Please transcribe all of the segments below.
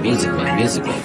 Musically.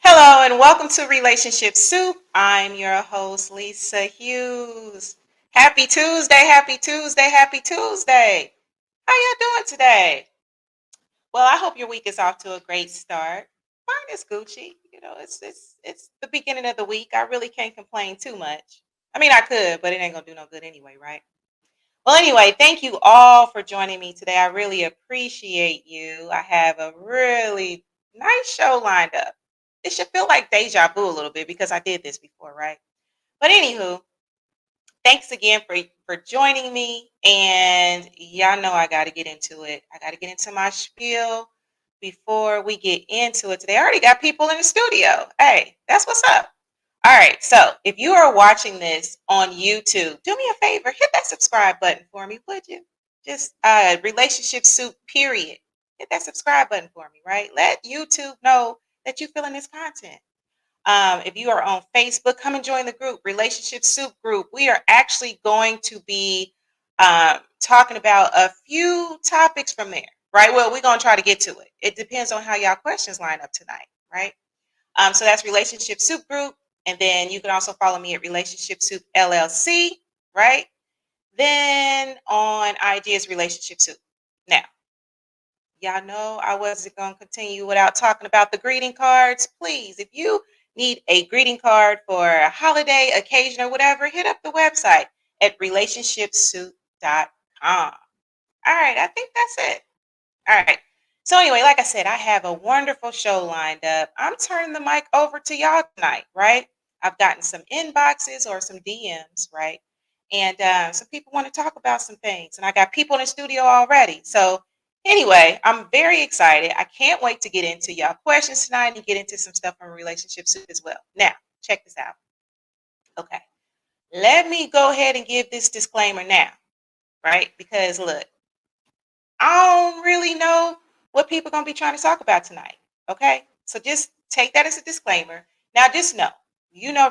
Hello and welcome to Relationship Soup. I'm your host, Lisa Hughes. Happy Tuesday, happy Tuesday, happy Tuesday. How y'all doing today? Well, I hope your week is off to a great start. Mine is Gucci. You know, it's the beginning of the week. I really can't complain too much. I mean, I could, but it ain't gonna do no good anyway, right? Well, anyway, thank you all for joining me today. I really appreciate you. I have a really nice show lined up. It should feel like deja vu a little bit because I did this before, right? But anywho, thanks again for joining me. And y'all know I got to get into it. I got to get into my spiel before we get into it today. I already got people in the studio. Hey, that's what's up. All right, so if you are watching this on YouTube, do me a favor, hit that subscribe button for me, would you? Just Relationship Soup, period. Hit that subscribe button for me, right? Let YouTube know that you're feeling this content. If you are on Facebook, come and join the group, Relationship Soup Group. We are actually going to be talking about a few topics from there, right? Well, we're going to try to get to it. It depends on how y'all questions line up tonight, right? So that's Relationship Soup Group. And then you can also follow me at RelationshipSoupLLC, right? Then on IG is Relationship Soup. Now, y'all know I wasn't going to continue without talking about the greeting cards. Please, if you need a greeting card for a holiday, occasion, or whatever, hit up the website at RelationshipSoup.com. All right, I think that's it. All right. So anyway, like I said, I have a wonderful show lined up. I'm turning the mic over to y'all tonight, right? I've gotten some inboxes or some DMs, right? And some people want to talk about some things. And I got people in the studio already. So anyway, I'm very excited. I can't wait to get into y'all questions tonight and get into some stuff on Relationship Soup as well. Now, check this out. Okay. Let me go ahead and give this disclaimer now, right? Because look, I don't really know what people are going to be trying to talk about tonight. Okay. So just take that as a disclaimer. Now, just know,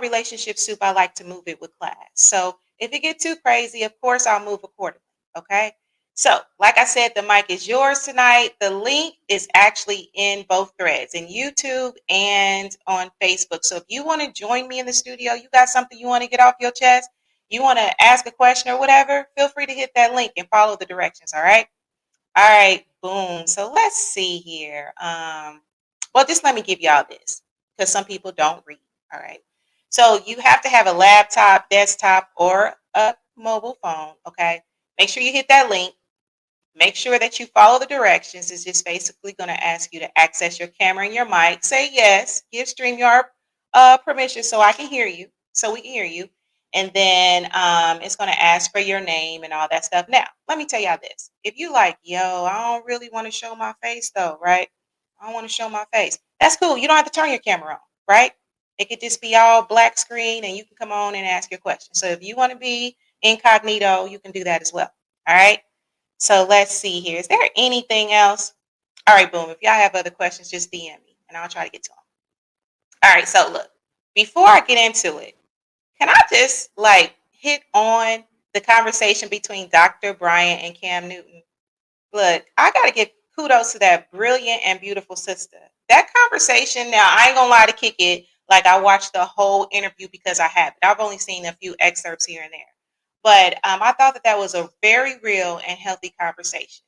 Relationship Soup, I like to move it with class. So if it gets too crazy, of course, I'll move accordingly. Okay. So like I said, the mic is yours tonight. The link is actually in both threads, in YouTube and on Facebook. So if you want to join me in the studio, you got something you want to get off your chest, you want to ask a question or whatever, feel free to hit that link and follow the directions. All right. All right, boom. So let's see here. Well, just let me give y'all this because some people don't read. All right. So you have to have a laptop, desktop, or a mobile phone, okay? Make sure you hit that link. Make sure that you follow the directions. It's just basically going to ask you to access your camera and your mic. Say yes. Give StreamYard permission so I can hear you, so we can hear you. And then it's going to ask for your name and all that stuff. Now, let me tell y'all this. If you like, yo, I don't really want to show my face though, right? I don't want to show my face. That's cool. You don't have to turn your camera on, right? It could just be all black screen and you can come on and ask your question. So if you want to be incognito, you can do that as well. All right. So let's see here. Is there anything else? All right, boom. If y'all have other questions, just DM me and I'll try to get to them. All right, so look, before I get into it, can I just like hit on the conversation between Dr. Bryant and Cam Newton? Look, I got to give kudos to that brilliant and beautiful sister. That conversation, now I ain't gonna lie to kick it, like I watched the whole interview because I have it. I've only seen a few excerpts here and there. But I thought that that was a very real and healthy conversation.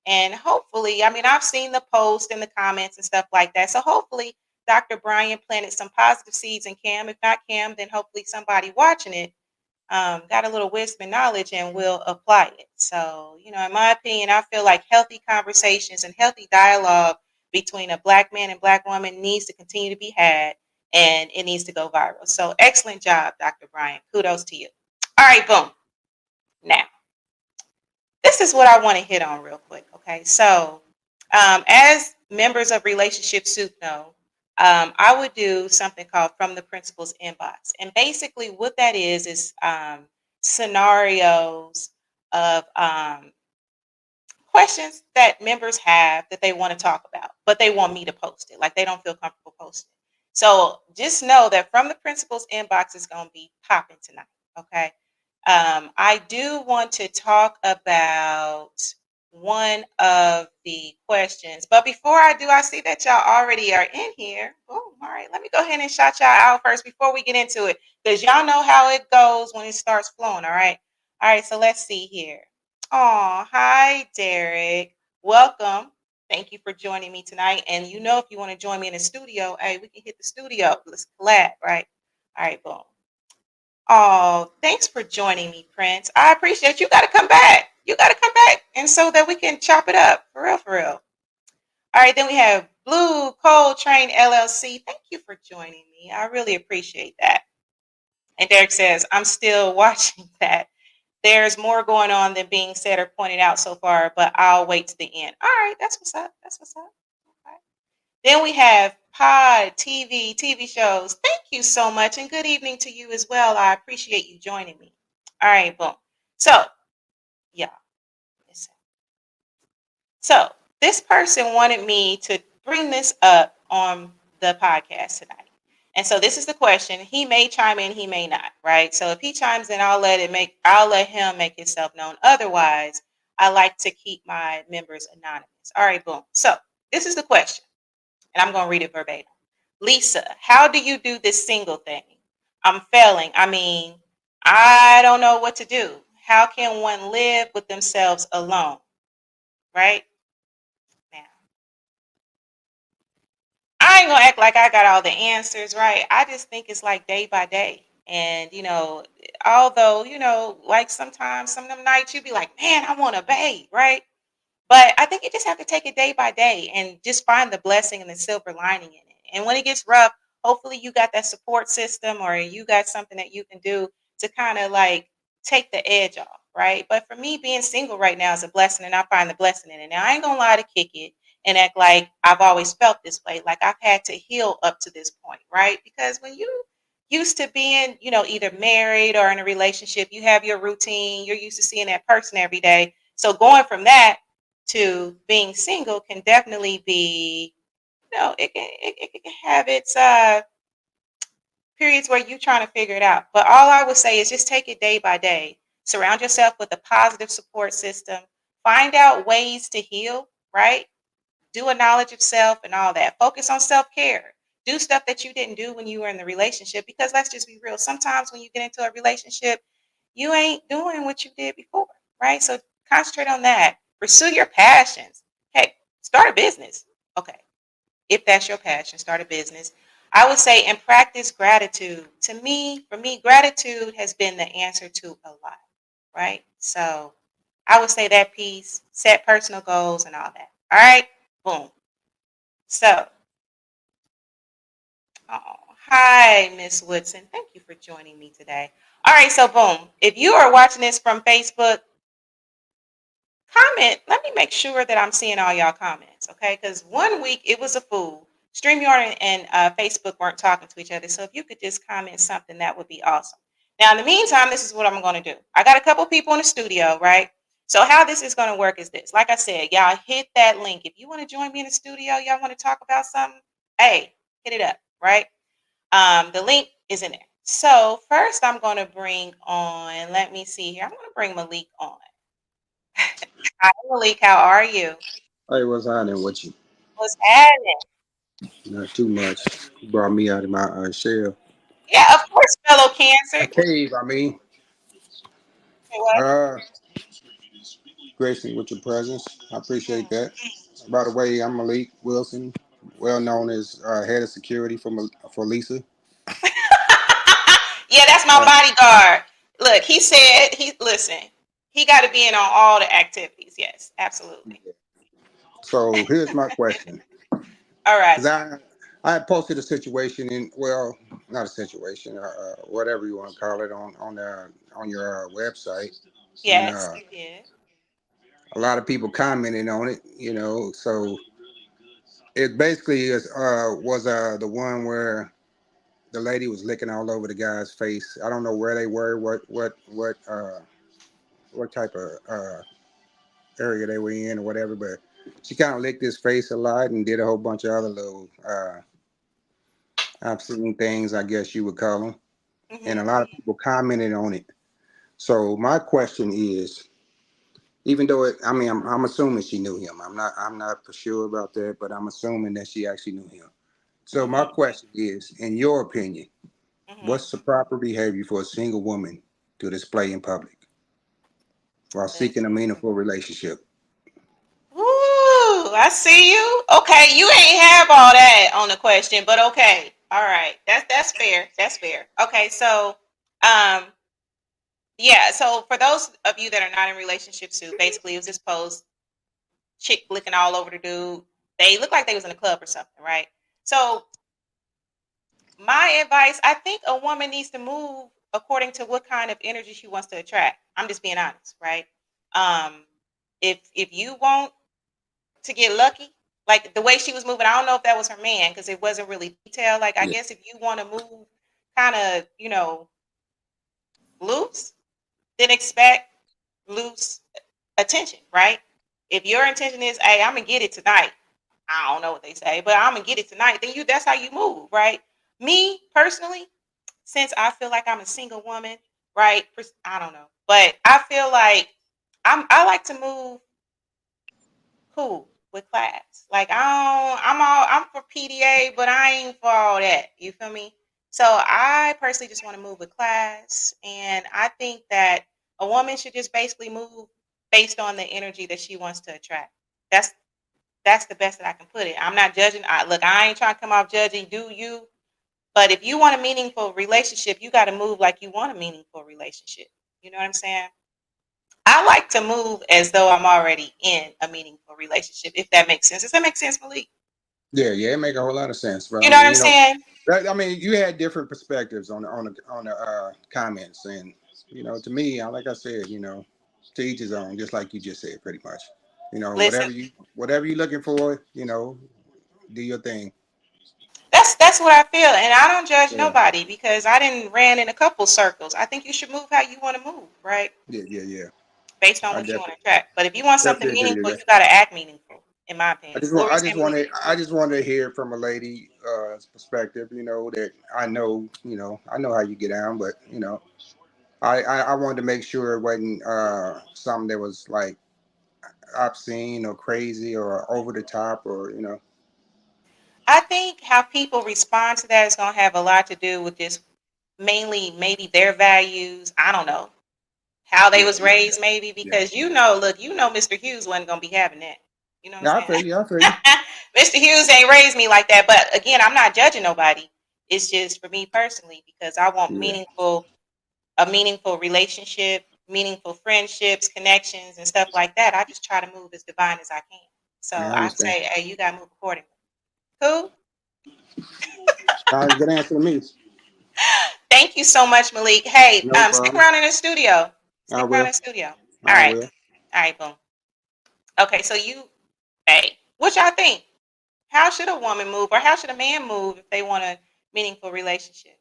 And hopefully, I mean, I've seen the post and the comments and stuff like that. So hopefully, Dr. Brian planted some positive seeds in Cam. If not Cam, then hopefully somebody watching it got a little wisdom and knowledge and will apply it. So, in my opinion, I feel like healthy conversations and healthy dialogue between a black man and black woman needs to continue to be had and it needs to go viral. So, excellent job, Dr. Brian. Kudos to you. All right, boom. Now, this is what I want to hit on real quick. Okay, so as members of Relationship Soup know, I would do something called From the Principal's Inbox. And basically, what that is scenarios of questions that members have that they want to talk about, but they want me to post it. Like they don't feel comfortable posting. So just know that From the Principal's Inbox is going to be popping tonight. Okay. I do want to talk about one of the questions, but before I do, I see that y'all already are in here. Oh, all right. Let me go ahead and shout y'all out first before we get into it, because y'all know how it goes when it starts flowing. All right. All right. So let's see here. Oh, hi, Derek. Welcome. Thank you for joining me tonight. And if you want to join me in the studio, hey, we can hit the studio. Let's collab, right? All right, boom. Oh, thanks for joining me, Prince. I appreciate you. Got to come back. You got to come back, and so that we can chop it up for real, for real. All right, then we have Blue Coal Train LLC. Thank you for joining me. I really appreciate that. And Derek says, I'm still watching that. There's more going on than being said or pointed out so far, but I'll wait to the end. All right, that's what's up. That's what's up. Okay. Then we have Pod TV shows. Thank you so much, and good evening to you as well. I appreciate you joining me. All right, boom. So, yeah. So, this person wanted me to bring this up on the podcast tonight. And so this is the question. He may chime in, he may not, right? So if he chimes in, I'll let him make himself known. Otherwise, I like to keep my members anonymous. All right, boom. So this is the question. And I'm going to read it verbatim. Lisa, how do you do this single thing? I'm failing. I mean, I don't know what to do. How can one live with themselves alone? Right? Now, I ain't going to act like I got all the answers, right? I just think it's like day by day. And, although, like sometimes some of them nights you be like, man, I want to bathe, right? But I think you just have to take it day by day and just find the blessing and the silver lining in it. And when it gets rough, hopefully you got that support system or you got something that you can do to kind of like take the edge off, right? But for me, being single right now is a blessing and I find the blessing in it. Now, I ain't going to lie to kick it and act like I've always felt this way. Like I've had to heal up to this point, right? Because when you used to being, either married or in a relationship, you have your routine, you're used to seeing that person every day. So going from that to being single can definitely be, it can have its periods where you're trying to figure it out. But all I would say is just take it day by day. Surround yourself with a positive support system. Find out ways to heal, right? Do a knowledge of self and all that. Focus on self-care. Do stuff that you didn't do when you were in the relationship, because let's just be real. Sometimes when you get into a relationship, you ain't doing what you did before, right? So concentrate on that. Pursue your passions. Hey, start a business. Okay. If that's your passion, start a business. I would say and practice gratitude. For me, gratitude has been the answer to a lot. right? So I would say that piece, set personal goals and all that. All right, boom. So, oh, hi, Miss Woodson. Thank you for joining me today. All right, so boom. If you are watching this from Facebook, comment. Let me make sure that I'm seeing all y'all comments, okay? Because one week it was a fool. StreamYard and Facebook weren't talking to each other. So if you could just comment something, that would be awesome. Now, in the meantime, this is what I'm going to do. I got a couple people in the studio, right? So how this is going to work is this. Like I said, y'all hit that link. If you want to join me in the studio, y'all want to talk about something, hey, hit it up, right? The link is in there. So first I'm going to bring on, let me see here. I'm going to bring Malik on. Hi, Malik. How are you? Hey, what's happening with you? What's happening? Not too much. You brought me out of my shell. Yeah, of course, fellow Cancer. A cave, I mean. Say what? Uh, Gracing with your presence. I appreciate that. By the way, I'm Malik Wilson, well known as head of security for Lisa. Yeah, that's my Uh, bodyguard. Look, he said he listen. He got to be in on all the activities. Yes, absolutely. so here's my question, All right. because I had posted a situation in, well, not a situation, whatever you want to call it, on your website, and Yes, you did. a lot of people commented on it. So it basically was the one where the lady was licking all over the guy's face. I don't know where they were, what type of area they were in or whatever, but she kind of licked his face a lot and did a whole bunch of other little obscene things, I guess you would call them. And a Mhm. lot of people commented on it. So my question is, even though I'm assuming she knew him. I'm not for sure about that, but I'm assuming that she actually knew him. So my Mhm. question is, in your opinion, Mhm. what's the proper behavior for a single woman to display in public while seeking a Listen. meaningful relationship? Ooh, I see you. Okay, you ain't have all that on the question, but okay. All right. That's fair. That's fair. Okay, so um yeah, so for those of you that are not in relationship suit, basically it was this post, chick licking all over the dude. They look like they was in a club or something, right? So my advice, I think a woman needs to move according to what kind of energy she wants to attract. I'm just being honest, right? Um, if you want to get lucky, like the way she was moving, I don't know if that was her man because it wasn't really detailed. Like I Yeah, guess if you want to move kind of, loose, then expect loose attention, right? If your intention is, hey, I'm gonna get it tonight. I don't know what they say, but I'm gonna get it tonight. Then that's how you move, right? Me personally, since I feel like I'm a single woman, right? I don't know, but I feel like I like to move cool with class. Like I'm for PDA, but I ain't for all that. You feel me? So I personally just want to move with class, and I think that a woman should just basically move based on the energy that she wants to attract. That's that's the best that I can put it. I'm not judging. Look, I ain't trying to come off judging. Do you? But if you want a meaningful relationship, you got to move like you want a meaningful relationship. You know what I'm saying? I like to move as though I'm already in a meaningful relationship, if that makes sense. Does that make sense, Malik? yeah, it make a whole lot of sense. But You I know what mean, I'm saying? you had different perspectives on the comments, and to me, like I said, to each his own, just like you just said, pretty much. Listen, Whatever you looking for, do your thing. that's what I feel, and I don't judge Yeah, nobody because I didn't ran in a couple circles. I think you should move how you want to move, right? yeah. Based on I what you want definitely to attract. But if you want something definitely agree meaningful, to you that. got to act meaningful, in my I opinion. just What want were you saying, Malik? I just wanted to hear from a lady perspective. That I know how you get down, but I wanted to make sure it wasn't something that was like obscene or crazy or over the top or I think how people respond to that is going to have a lot to do with just mainly maybe their values. I don't know how they yeah, was raised, maybe yeah. because look, Mr. Hughes wasn't going to be having that. You know what Yeah, I'm saying? I feel you. Mr. Hughes ain't raised me like that. But again, I'm not judging nobody. It's just for me personally because I want Yeah, a meaningful relationship. meaningful friendships, connections, and stuff like that, I just try to move as divine as I can. So I I understand. say, hey, you gotta move accordingly. Cool. Good answer to me. Thank you so much, Malik. Hey, No stick problem. around in the studio. I Stick around in will. the studio. All I right. will. All right, boom. Okay, so hey, what y'all think? How should a woman move or how should a man move if they want a meaningful relationship?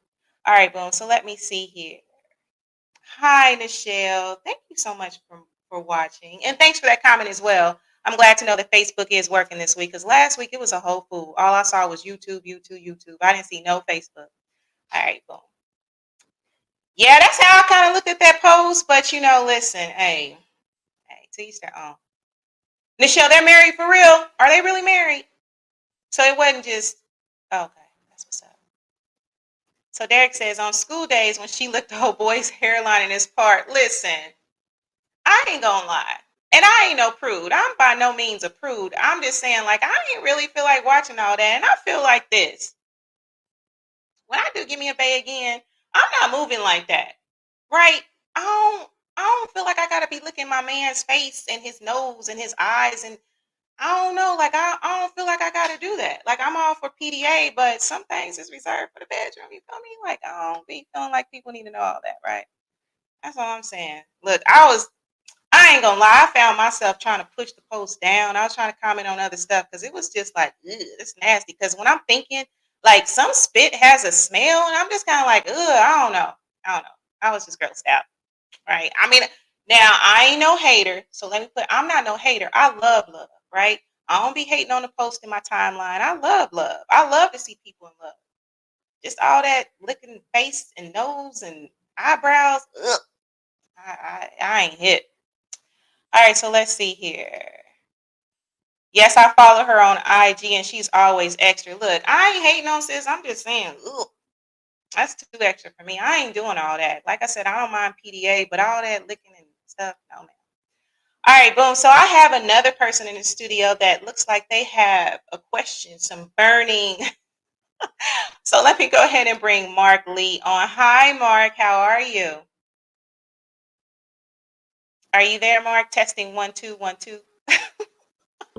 All right, boom. So let me see here. Hi, Nichelle. Thank you so much for watching. And thanks for that comment as well. I'm glad to know that Facebook is working this week because last week it was a whole fool. All I saw was YouTube, YouTube, YouTube. I didn't see no Facebook. All right, boom. Yeah, that's how I kind of looked at that post. But listen, hey, to each their own. Nichelle, they're married for real. Are they really married? So it wasn't just okay. That's what's up. So Derek says on school days when she licked the whole boy's hairline in his part. Listen, I ain't gonna lie. And I ain't no prude. I'm by no means a prude. I'm just saying, like, I ain't really feel like watching all that. And I feel like this. When I do give me a bay again, I'm not moving like that. Right? I don't feel like I gotta be looking my man's face and his nose and his eyes and I don't know, like I don't feel like I gotta do that. Like I'm all for PDA, but some things is reserved for the bedroom. You feel me? Like I don't be feeling like people need to know all that, right? That's all I'm saying. Look, I ain't gonna lie. I found myself trying to push the post down. I was trying to comment on other stuff because it was just like, ugh, it's nasty. Because when I'm thinking, like, some spit has a smell, and I'm just kind of like, ugh, I don't know. I don't know. I was just grossed out, right? I mean, now I ain't no hater, so let me I'm not no hater. I love love, right? I don't be hating on the post in my timeline. I love love. I love to see people in love. Just all that licking face and nose and eyebrows, ugh, I ain't hit. All right, so let's see here. Yes, I follow her on IG and she's always extra. Look, I ain't hating on sis. I'm just saying, ugh, that's too extra for me. I ain't doing all that. Like I said, I don't mind PDA, but all that licking and stuff, no man. All right, boom. So I have another person in the studio that looks like they have a question, some burning. So let me go ahead and bring Mark Lee on. Hi, Mark. How are you? Are you there, Mark? Testing 1 2 1 2.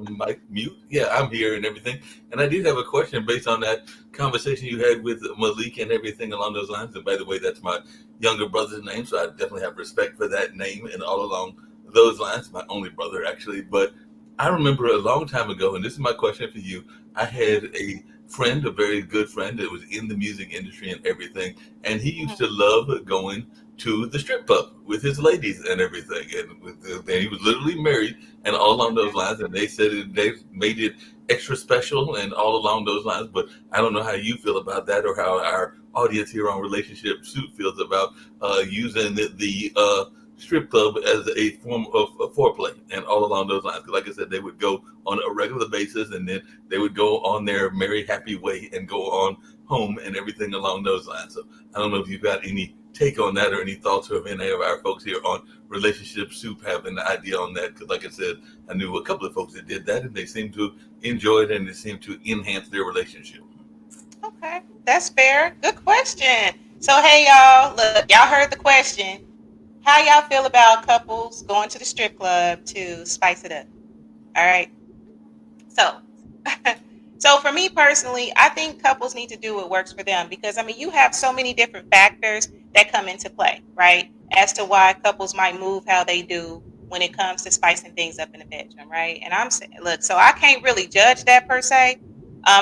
Mic mute. Yeah, I'm here and everything. And I did have a question based on that conversation you had with Malik and everything along those lines. And by the way, that's my younger brother's name, so I definitely have respect for that name and all along those lines. My only brother, actually. But I remember a long time ago, and this is my question for you. I had a friend, a very good friend, that was in the music industry and everything, and he used to love going to the strip club with his ladies and everything. And he was literally married and all along those lines. And they said they made it extra special and all along those lines. But I don't know how you feel about that or how our audience here on Relationship Soup feels about using the strip club as a form of foreplay and all along those lines. 'Cause like I said, they would go on a regular basis and then they would go on their merry, happy way and go on home and everything along those lines. So I don't know if you've got any take on that or any thoughts of any of our folks here on Relationship Soup have an idea on that. Because, like I said, I knew a couple of folks that did that, and they seemed to enjoy it, and it seemed to enhance their relationship. Okay, that's fair. Good question. So, hey, y'all, look, y'all heard the question. How y'all feel about couples going to the strip club to spice it up? All right. So, so for me personally, I think couples need to do what works for them because I mean, you have so many different factors that come into play, right? As to why couples might move how they do when it comes to spicing things up in the bedroom, right? And I'm saying, look, so I can't really judge that per se.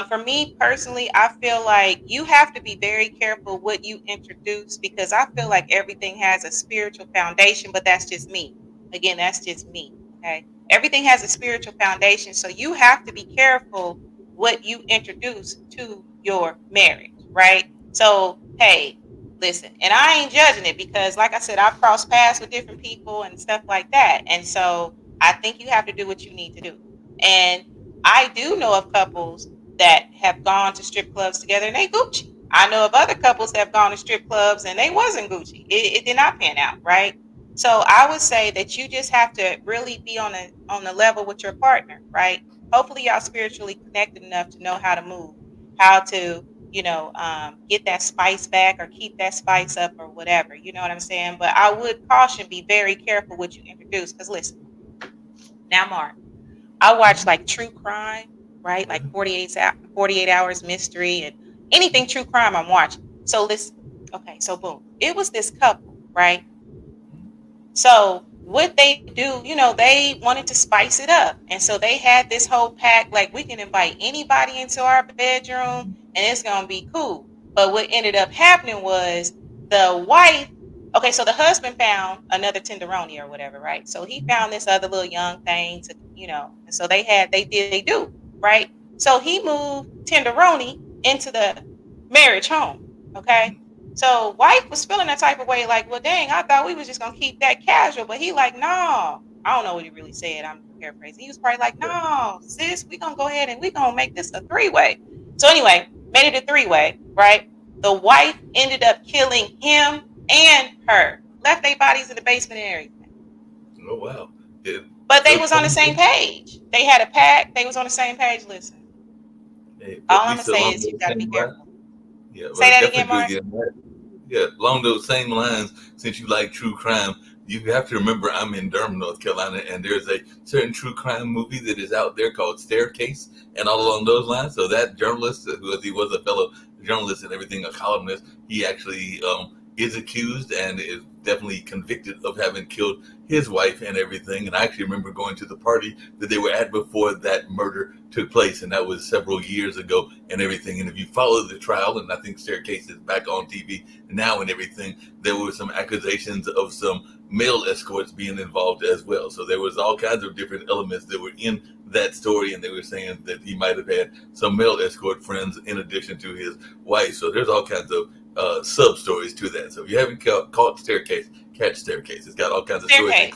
For me personally, I feel like you have to be very careful what you introduce because I feel like everything has a spiritual foundation, but that's just me. Again, that's just me. Okay. Everything has a spiritual foundation. So you have to be careful what you introduce to your marriage, right? So, hey, listen, and I ain't judging it because, like I said, I've crossed paths with different people and stuff like that. And so I think you have to do what you need to do. And I do know of couples that have gone to strip clubs together and they Gucci. I know of other couples that have gone to strip clubs and they wasn't Gucci. It did not pan out, right? So I would say that you just have to really be on the level with your partner, right? Hopefully y'all spiritually connected enough to know how to move, how to get that spice back or keep that spice up or whatever. You know what I'm saying? But I would caution, be very careful what you introduce. Because listen, now, Mark, I watch like true crime, right? Like 48 hours mystery and anything true crime I'm watching. So listen, okay, so boom. It was this couple, right? So what they do, they wanted to spice it up. And so they had this whole pack, like we can invite anybody into our bedroom and it's gonna be cool. But what ended up happening was the wife, okay, so the husband found another tenderoni or whatever, right? So he found this other little young thing and so they do, right? So he moved tenderoni into the marriage home. Okay. So wife was feeling that type of way, like, well, dang, I thought we was just gonna keep that casual. But he like, no. I don't know what he really said. I'm paraphrasing. He was probably like, no, sis, we gonna go ahead and we gonna make this a three-way. So anyway, made it a three-way, right? The wife ended up killing him and her. Left their bodies in the basement and everything. Oh wow. Yeah. But they was on the same page. They had a pact. They was on the same page. Listen. Hey, All but I'm gonna Lisa, say along is you those gotta be same lines, careful. yeah, Say but that again, definitely Mark. do again. Yeah, along those same lines, since you like true crime, you have to remember I'm in Durham, North Carolina, and there's a certain true crime movie that is out there called Staircase, and all along those lines. So that journalist, he was a fellow journalist and everything, a columnist, he actually is accused and is definitely convicted of having killed his wife and everything. And I actually remember going to the party that they were at before that murder took place, and that was several years ago and everything. And if you follow the trial, and I think Staircase is back on TV now and everything, there were some accusations of some male escorts being involved as well. So there was all kinds of different elements that were in that story, and they were saying that he might have had some male escort friends in addition to his wife. So there's all kinds of sub stories to that. So if you haven't caught Staircase, catch Staircase. It's got all kinds of stories,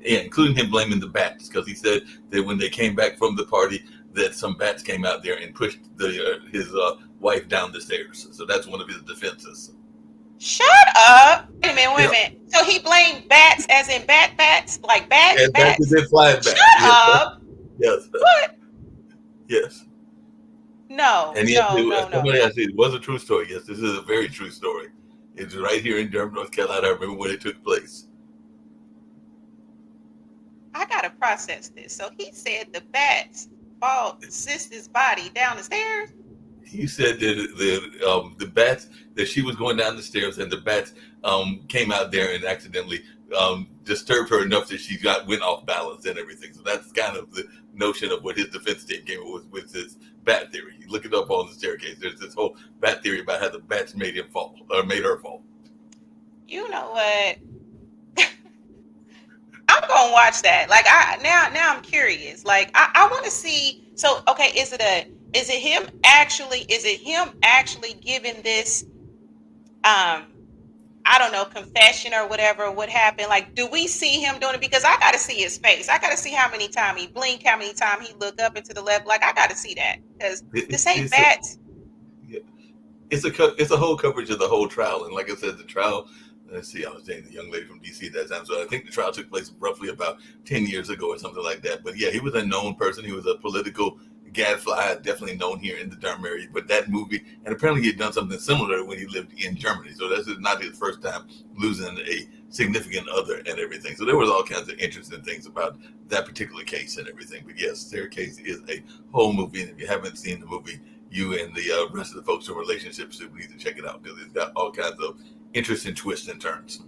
including him blaming the bats, because he said that when they came back from the party, that some bats came out there and pushed his wife down the stairs. So that's one of his defenses. Shut up. Wait a minute. So he blamed bats as in bats, like bats? Yeah, bats and flying bats. Shut up. Yes. What? Yes. No. Somebody asked me, it was a true story. Yes, this is a very true story. It's right here in Durham, North Carolina. I remember when it took place. I gotta process this. So he said the bats followed sister's body down the stairs. He said that the bats, that she was going down the stairs and the bats came out there and accidentally disturbed her enough that she went off balance and everything. So that's kind of the notion of what his defense team came up with this bat theory. You look it up on the Staircase. There's this whole bat theory about how the bats made him fall or made her fall. You know what? I'm gonna watch that. Like now I'm curious. Like I want to see. So okay, is it him actually giving this I don't know, confession or whatever, what happened? Like, do we see him doing it? Because I gotta see his face. I gotta see how many times he blink, how many times he look up into the left. Like, I gotta see that because this ain't bats. It's a whole coverage of the whole trial, and like I said, the trial. Let's see, I was dating a young lady from DC that time, so I think the trial took place roughly about 10 years ago or something like that. But yeah, he was a known person. He was a political gadfly, definitely known here in the Durham area. But that movie, and apparently he had done something similar when he lived in Germany. So that's not his first time losing a significant other and everything. So there was all kinds of interesting things about that particular case and everything. But yes, Staircase is a whole movie, and if you haven't seen the movie, you and the rest of the folks in RelationshipSoup need to check it out because it's got all kinds of interesting twists and turns.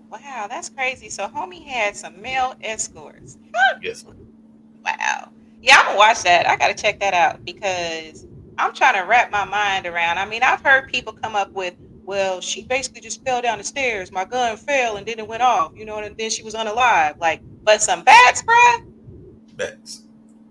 Wow, that's crazy. So homie had some male escorts. Yes. Wow. Yeah, I'm gonna watch that. I gotta check that out because I'm trying to wrap my mind around. I mean, I've heard people come up with, well, she basically just fell down the stairs. My gun fell and then it went off, and then she was unalive. Like, but some bats, bruh? Bats.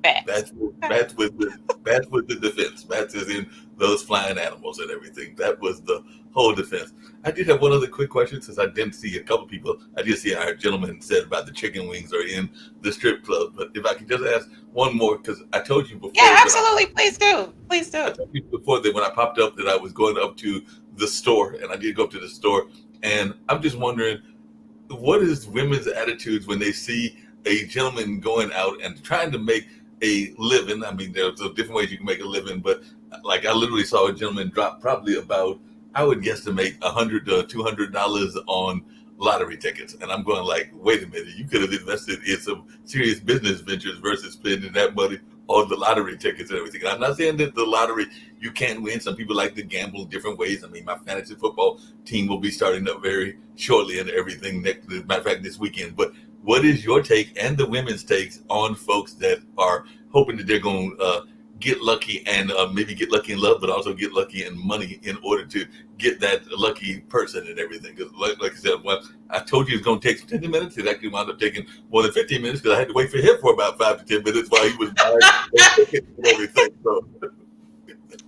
Bats. Bats with the defense. Bats is in those flying animals and everything. That was the whole defense. I did have one other quick question since I didn't see a couple people. I did see our gentleman said about the chicken wings are in the strip club. But if I could just ask one more, because I told you before. Yeah, absolutely. Please do. I told you before that when I popped up that I was going up to the store, and I did go up to the store. And I'm just wondering, what is women's attitudes when they see a gentleman going out and trying to make a living? I mean, there's different ways you can make a living, but like I literally saw a gentleman drop probably about, I would guesstimate $100 to $200 on lottery tickets, and I'm going like, wait a minute, you could have invested in some serious business ventures versus spending that money on the lottery tickets and everything. And I'm not saying that the lottery you can't win. Some people like to gamble different ways. I mean, my fantasy football team will be starting up very shortly and everything. Matter of fact, this weekend. But what is your take and the women's takes on folks that are hoping that they're going to get lucky and maybe get lucky in love, but also get lucky in money in order to get that lucky person and everything? Because like I said, well, I told you it was going to take 10 minutes. It actually wound up taking more than 15 minutes because I had to wait for him for about 5 to 10 minutes while he was buying and everything. So.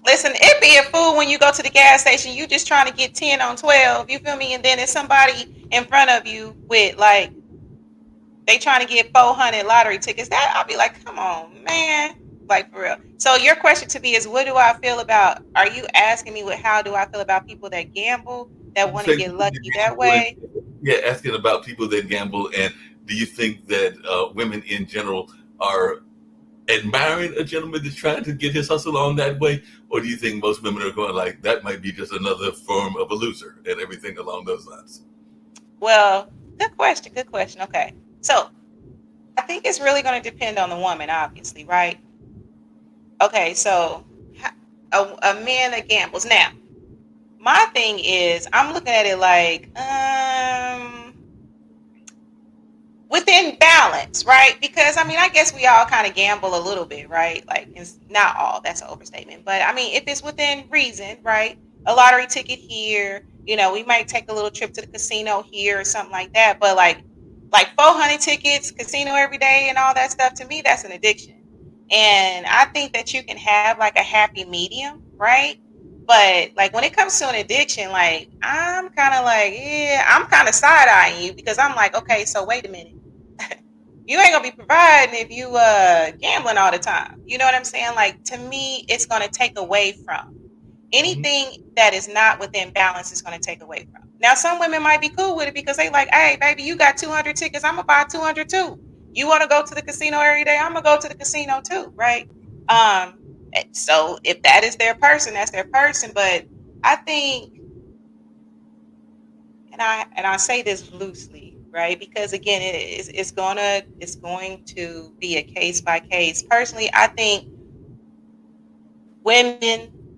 Listen, it be a fool when you go to the gas station, you just trying to get 10 on 12, you feel me? And then there's somebody in front of you with like, they trying to get 400 lottery tickets. That I'll be like, come on, man. Like, for real. So your question to me is, what do I feel about, are you asking me how do I feel about people that gamble, that want to get lucky that way? Yeah, asking about people that gamble, and do you think that women in general are admiring a gentleman that's trying to get his hustle on that way, or do you think most women are going like, that might be just another form of a loser and everything along those lines? Well, good question. Good question. Okay. So I think it's really going to depend on the woman, obviously, right? Okay. So a man that gambles. Now, my thing is, I'm looking at it like, within balance, right? Because I mean, I guess we all kind of gamble a little bit, right? Like, it's not all, that's an overstatement, but I mean, if it's within reason, right? A lottery ticket here, we might take a little trip to the casino here or something like that. But like 400 tickets, casino every day and all that stuff, to me, that's an addiction. And I think that you can have like a happy medium, right? But like when it comes to an addiction, like I'm kind of like, yeah, I'm kind of side eyeing you, because I'm like, okay, so wait a minute. You ain't gonna be providing if you gambling all the time. You know what I'm saying? Like, to me, it's gonna take away from anything that is not within balance. Is gonna take away from. Now, some women might be cool with it because they like, hey, baby, you got 200 tickets. I'm gonna buy 200 too. You want to go to the casino every day? I'm gonna go to the casino too, right? So if that is their person, that's their person. But I think, and I say this loosely, right? Because again, it's going to be a case by case. Personally, I think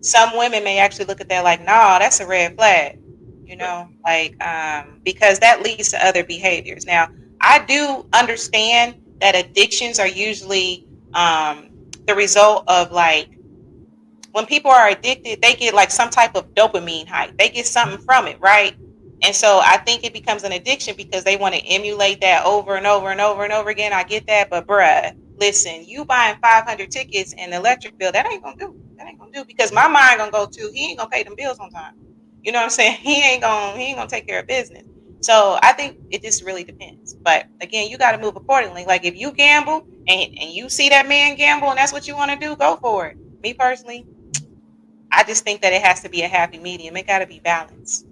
some women may actually look at that like, nah, that's a red flag, because that leads to other behaviors. Now, I do understand that addictions are usually the result of, like, when people are addicted, they get like some type of dopamine high. They get something from it, right? And so I think it becomes an addiction because they want to emulate that over and over and over and over again. I get that, but bruh, listen, you buying 500 tickets and the electric bill, that ain't gonna do. That ain't gonna do, because my mind gonna go to, he ain't gonna pay them bills on time. You know what I'm saying? He ain't gonna take care of business. So I think it just really depends. But again, you got to move accordingly. Like, if you gamble and you see that man gamble and that's what you want to do, go for it. Me personally, I just think that it has to be a happy medium. It got to be balanced.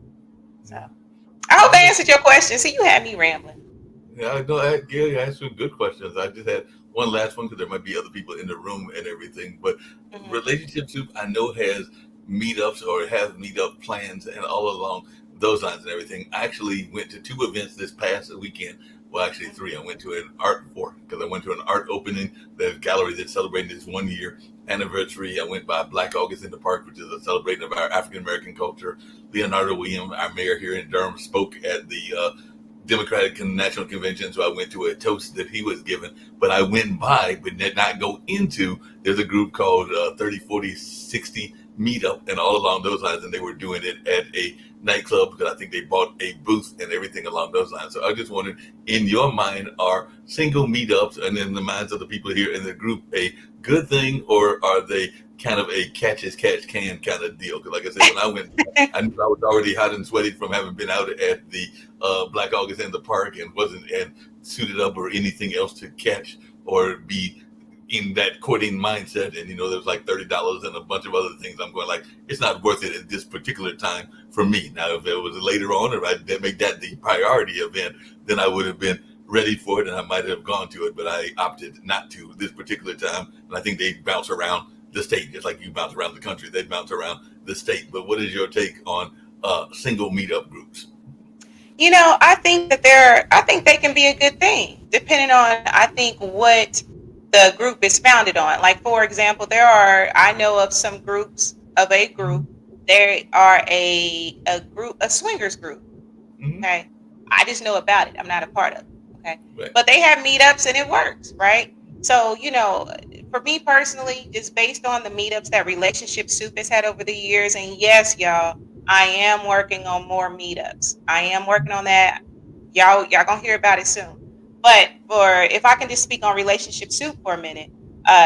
So I hope I answered your question. See, you had me rambling. Yeah, I know, Gary asked some good questions. I just had one last one because there might be other people in the room and everything. But Relationship Soup, I know, has meetups or has meetup plans and all along those lines and everything. I actually went to 2 events this past weekend. Well, actually 3. I went to an art opening, the gallery that's celebrating its 1-year anniversary. I went by Black August in the Park, which is a celebration of our African American culture. Leonardo Williams, our mayor here in Durham, spoke at the Democratic National Convention, so I went to a toast that he was given. But I went by, but did not go into. There's a group called 30, 40, 60 Meetup, and all along those lines, and they were doing it at a nightclub because I think they bought a booth and everything along those lines. So I just wondered, in your mind, are single meetups, and in the minds of the people here in the group, a good thing, or are they kind of a catch as catch can kind of deal? Because like I said, when I went, I knew I was already hot and sweaty from having been out at the Black August in the Park and wasn't suited up or anything else to catch or be in that courting mindset. And there was like $30 and a bunch of other things. I'm going like, it's not worth it at this particular time for me. Now, if it was later on, if I did make that the priority event, then I would have been ready for it and I might have gone to it, but I opted not to this particular time. And I think they bounce around the state. Just like you bounce around the country, they bounce around the state. But what is your take on single meetup groups? I think they can be a good thing, depending on, I think, what the group is founded on. Like, for example, I know of some groups of a group. They are a group, a swingers group. Mm-hmm. Okay. I just know about it. I'm not a part of it. Okay. Right. But they have meetups and it works, right? So, for me personally, just based on the meetups that Relationship Soup has had over the years, and yes, y'all, I am working on more meetups. I am working on that. Y'all gonna hear about it soon. But if I can just speak on Relationship Soup for a minute,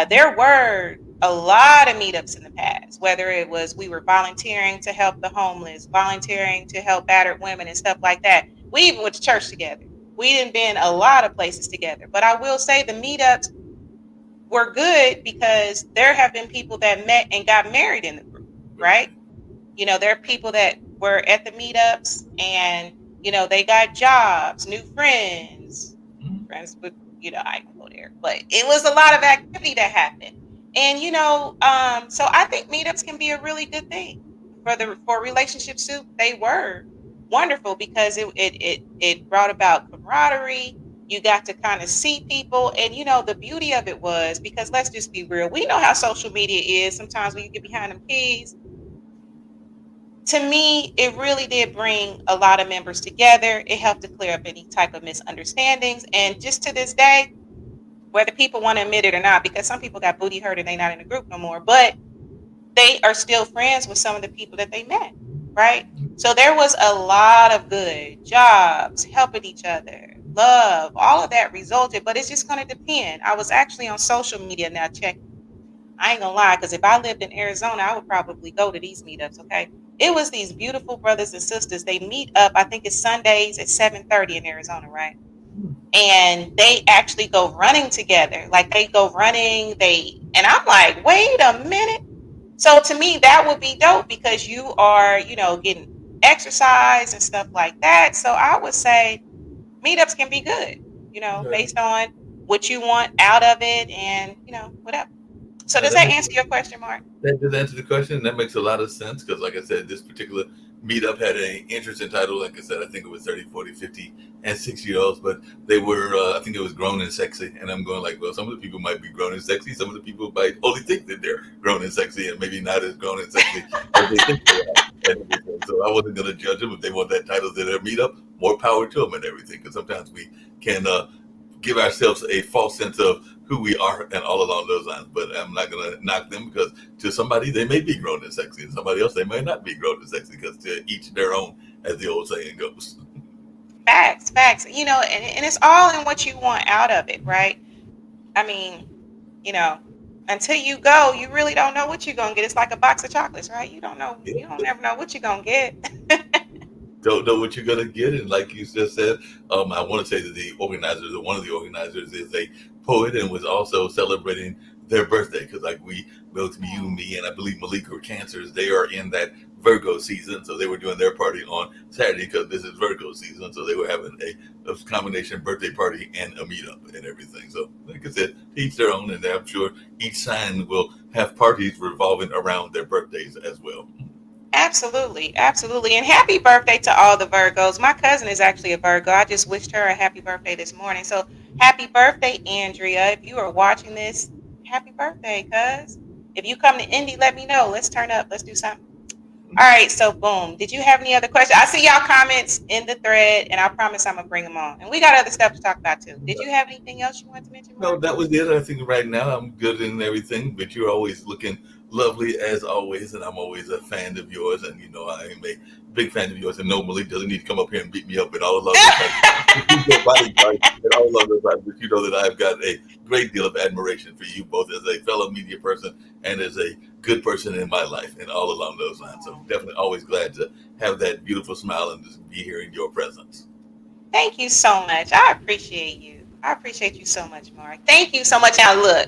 there were a lot of meetups in the past, whether it was we were volunteering to help the homeless, volunteering to help battered women and stuff like that. We even went to church together. We didn't been a lot of places together. But I will say the meetups were good because there have been people that met and got married in the group, right? There are people that were at the meetups and, they got jobs, new friends, friends with, I can go there, but it was a lot of activity that happened. And, so I think meetups can be a really good thing for Relationship Soup. They were wonderful because it brought about camaraderie. You got to kind of see people. And, the beauty of it was, because let's just be real, we know how social media is. Sometimes when you get behind them keys, to me, it really did bring a lot of members together. It helped to clear up any type of misunderstandings. And just to this day, whether people want to admit it or not, because some people got booty hurt and they're not in the group no more, but they are still friends with some of the people that they met, right? So there was a lot of good jobs, helping each other, love, all of that resulted, but it's just going to depend. I was actually on social media now checking. I ain't gonna lie, because if I lived in Arizona, I would probably go to these meetups, okay? It was these beautiful brothers and sisters. They meet up, I think it's Sundays at 7:30 in Arizona, right? And they actually go running together. Like they go running, and I'm like, wait a minute. So to me, that would be dope because you are, getting exercise and stuff like that. So I would say meetups can be good, based on what you want out of it and, whatever. So does That that makes answer your question, Mark? That does answer the question. That makes a lot of sense because, like I said, this particular meetup had an interesting title. Like I said, I think it was 30, 40, 50, and 60-year-olds, but they were, I think it was grown and sexy. And I'm going like, well, some of the people might be grown and sexy. Some of the people might only think that they're grown and sexy and maybe not as grown and sexy as they think they are. And everything. So I wasn't going to judge them if they want that title to their meetup. More power to them and everything because sometimes we can give ourselves a false sense of who we are and all along those lines. But I'm not going to knock them because to somebody they may be grown and sexy, and somebody else they may not be grown and sexy because to each their own, as the old saying goes. Facts. And it's all in what you want out of it, right? I mean, you know, until you go, you really don't know what you're gonna get. It's like a box of chocolates, right? You don't know, Yeah. you don't never know what you're gonna get. Don't know what you're gonna get, and like you just said, I want to say that the organizers, or one of the organizers, is a poet and was also celebrating their birthday because, like both you, me, and I believe Malik are Cancers. They are in that Virgo season, so they were doing their party on Saturday because this is Virgo season. So they were having a combination birthday party and a meetup and everything. So, like I said, each their own, and I'm sure each sign will have parties revolving around their birthdays as well. Absolutely. And happy birthday to all the Virgos. My cousin is actually a Virgo. I just wished her a happy birthday this morning. So happy birthday, Andrea. If you are watching this, happy birthday, cuz. If you come to Indy, let me know. Let's turn up. Let's do something. All right, so boom. Did you have any other questions? I see y'all comments in the thread, and I promise I'm gonna bring them on. And we got other stuff to talk about too. Did you have anything else you wanted to mention, No, Mark? that was it. I think right now I'm good in everything, but you're always looking lovely as always, and I'm always a fan of yours. And you know, I am a big fan of yours. And no, Malik doesn't need to come up here and beat me up and all along those lines. He's your bodyguard and all along those lines. But you know that I've got a great deal of admiration for you, both as a fellow media person and as a good person in my life, and all along those lines. So definitely always glad to have that beautiful smile and just be here in your presence. Thank you so much. I appreciate you. I appreciate you so much, Mark. Thank you so much. Now, look,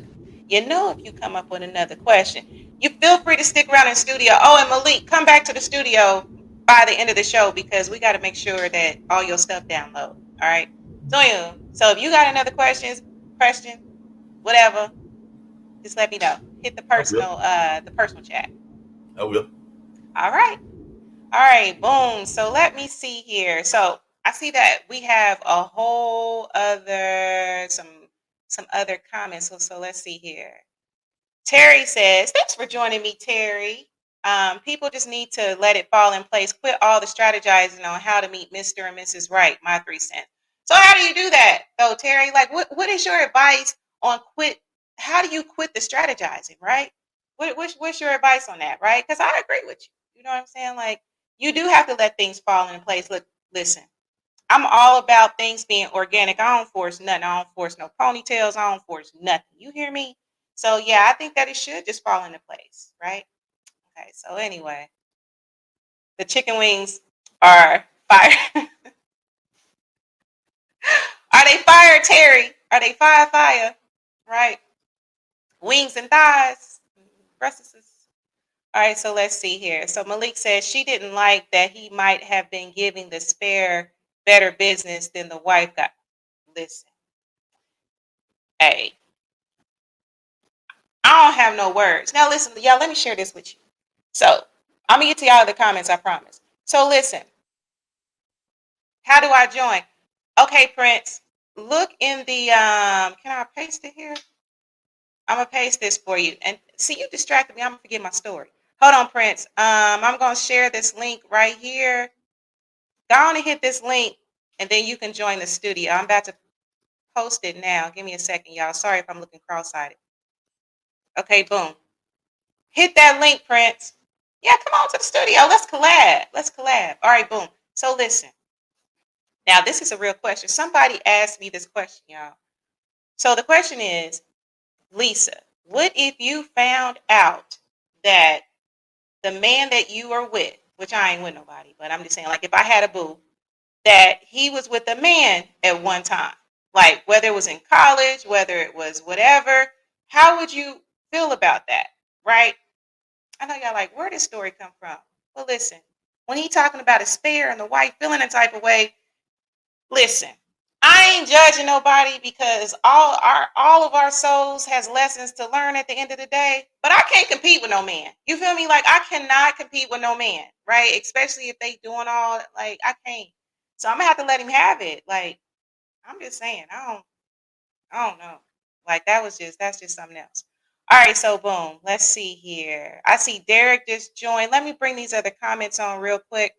if you come up with another question, you feel free to stick around in the studio. Oh, and Malik, come back to the studio by the end of the show because we got to make sure that all your stuff download. All right. So if you got another question, whatever, just let me know. hit the I will. personal chat. I will. All right. All right, boom. So let me see here. So I see that we have a whole other some other comments. So let's see here. Terry says, "Thanks for joining me, Terry. People just need to let it fall in place. Quit all the strategizing on how to meet Mr. and Mrs. Right. My 3 cents." So how do you do that, though, Terry? Like, what is your advice on quit? How do you quit the strategizing, right? What's your advice on that, right? Because I agree with you. You know what I'm saying? Like, you do have to let things fall in place. Look, listen. I'm all about things being organic. I don't force nothing. I don't force no ponytails. I don't force nothing. You hear me? So yeah, I think that it should just fall into place, right? Okay. So anyway, the chicken wings are fire. Are they fire, Terry? Are they fire? Right? Wings and thighs. Breasts. All right. So let's see here. So Malik says she didn't like that he might have been giving the spare better business than the wife got. Listen, hey, I don't have no words. Now listen, y'all, let me share this with you. So I'm gonna get to y'all in the comments, I promise. So listen, how do I join? Okay, Prince, look in the can I paste it here? I'm gonna paste this for you. And see, you distracted me. I'm gonna forget my story. Hold on, Prince. I'm gonna share this link right here. Go on and hit this link, and then you can join the studio. I'm about to post it now. Give me a second, y'all. Sorry if I'm looking cross-eyed. Okay, boom. Hit that link, Prince. Yeah, come on to the studio. Let's collab. Let's collab. All right, boom. So listen. Now, this is a real question. Somebody asked me this question, y'all. So the question is, Lisa, what if you found out that the man that you are with, which I ain't with nobody, but I'm just saying, like if I had a boo, that he was with a man at one time, like whether it was in college, whether it was whatever, how would you feel about that, right? I know y'all like, where did this story come from? Well, listen, when he talking about a spare and the wife feeling a type of way, listen, I ain't judging nobody because all of our souls has lessons to learn at the end of the day. But I can't compete with no man. You feel me? Like I cannot compete with no man, right? Especially if they doing all like I can't. So I'm gonna have to let him have it. Like I'm just saying, I don't know. Like that's just something else. All right, so boom. Let's see here. I see Derek just joined. Let me bring these other comments on real quick,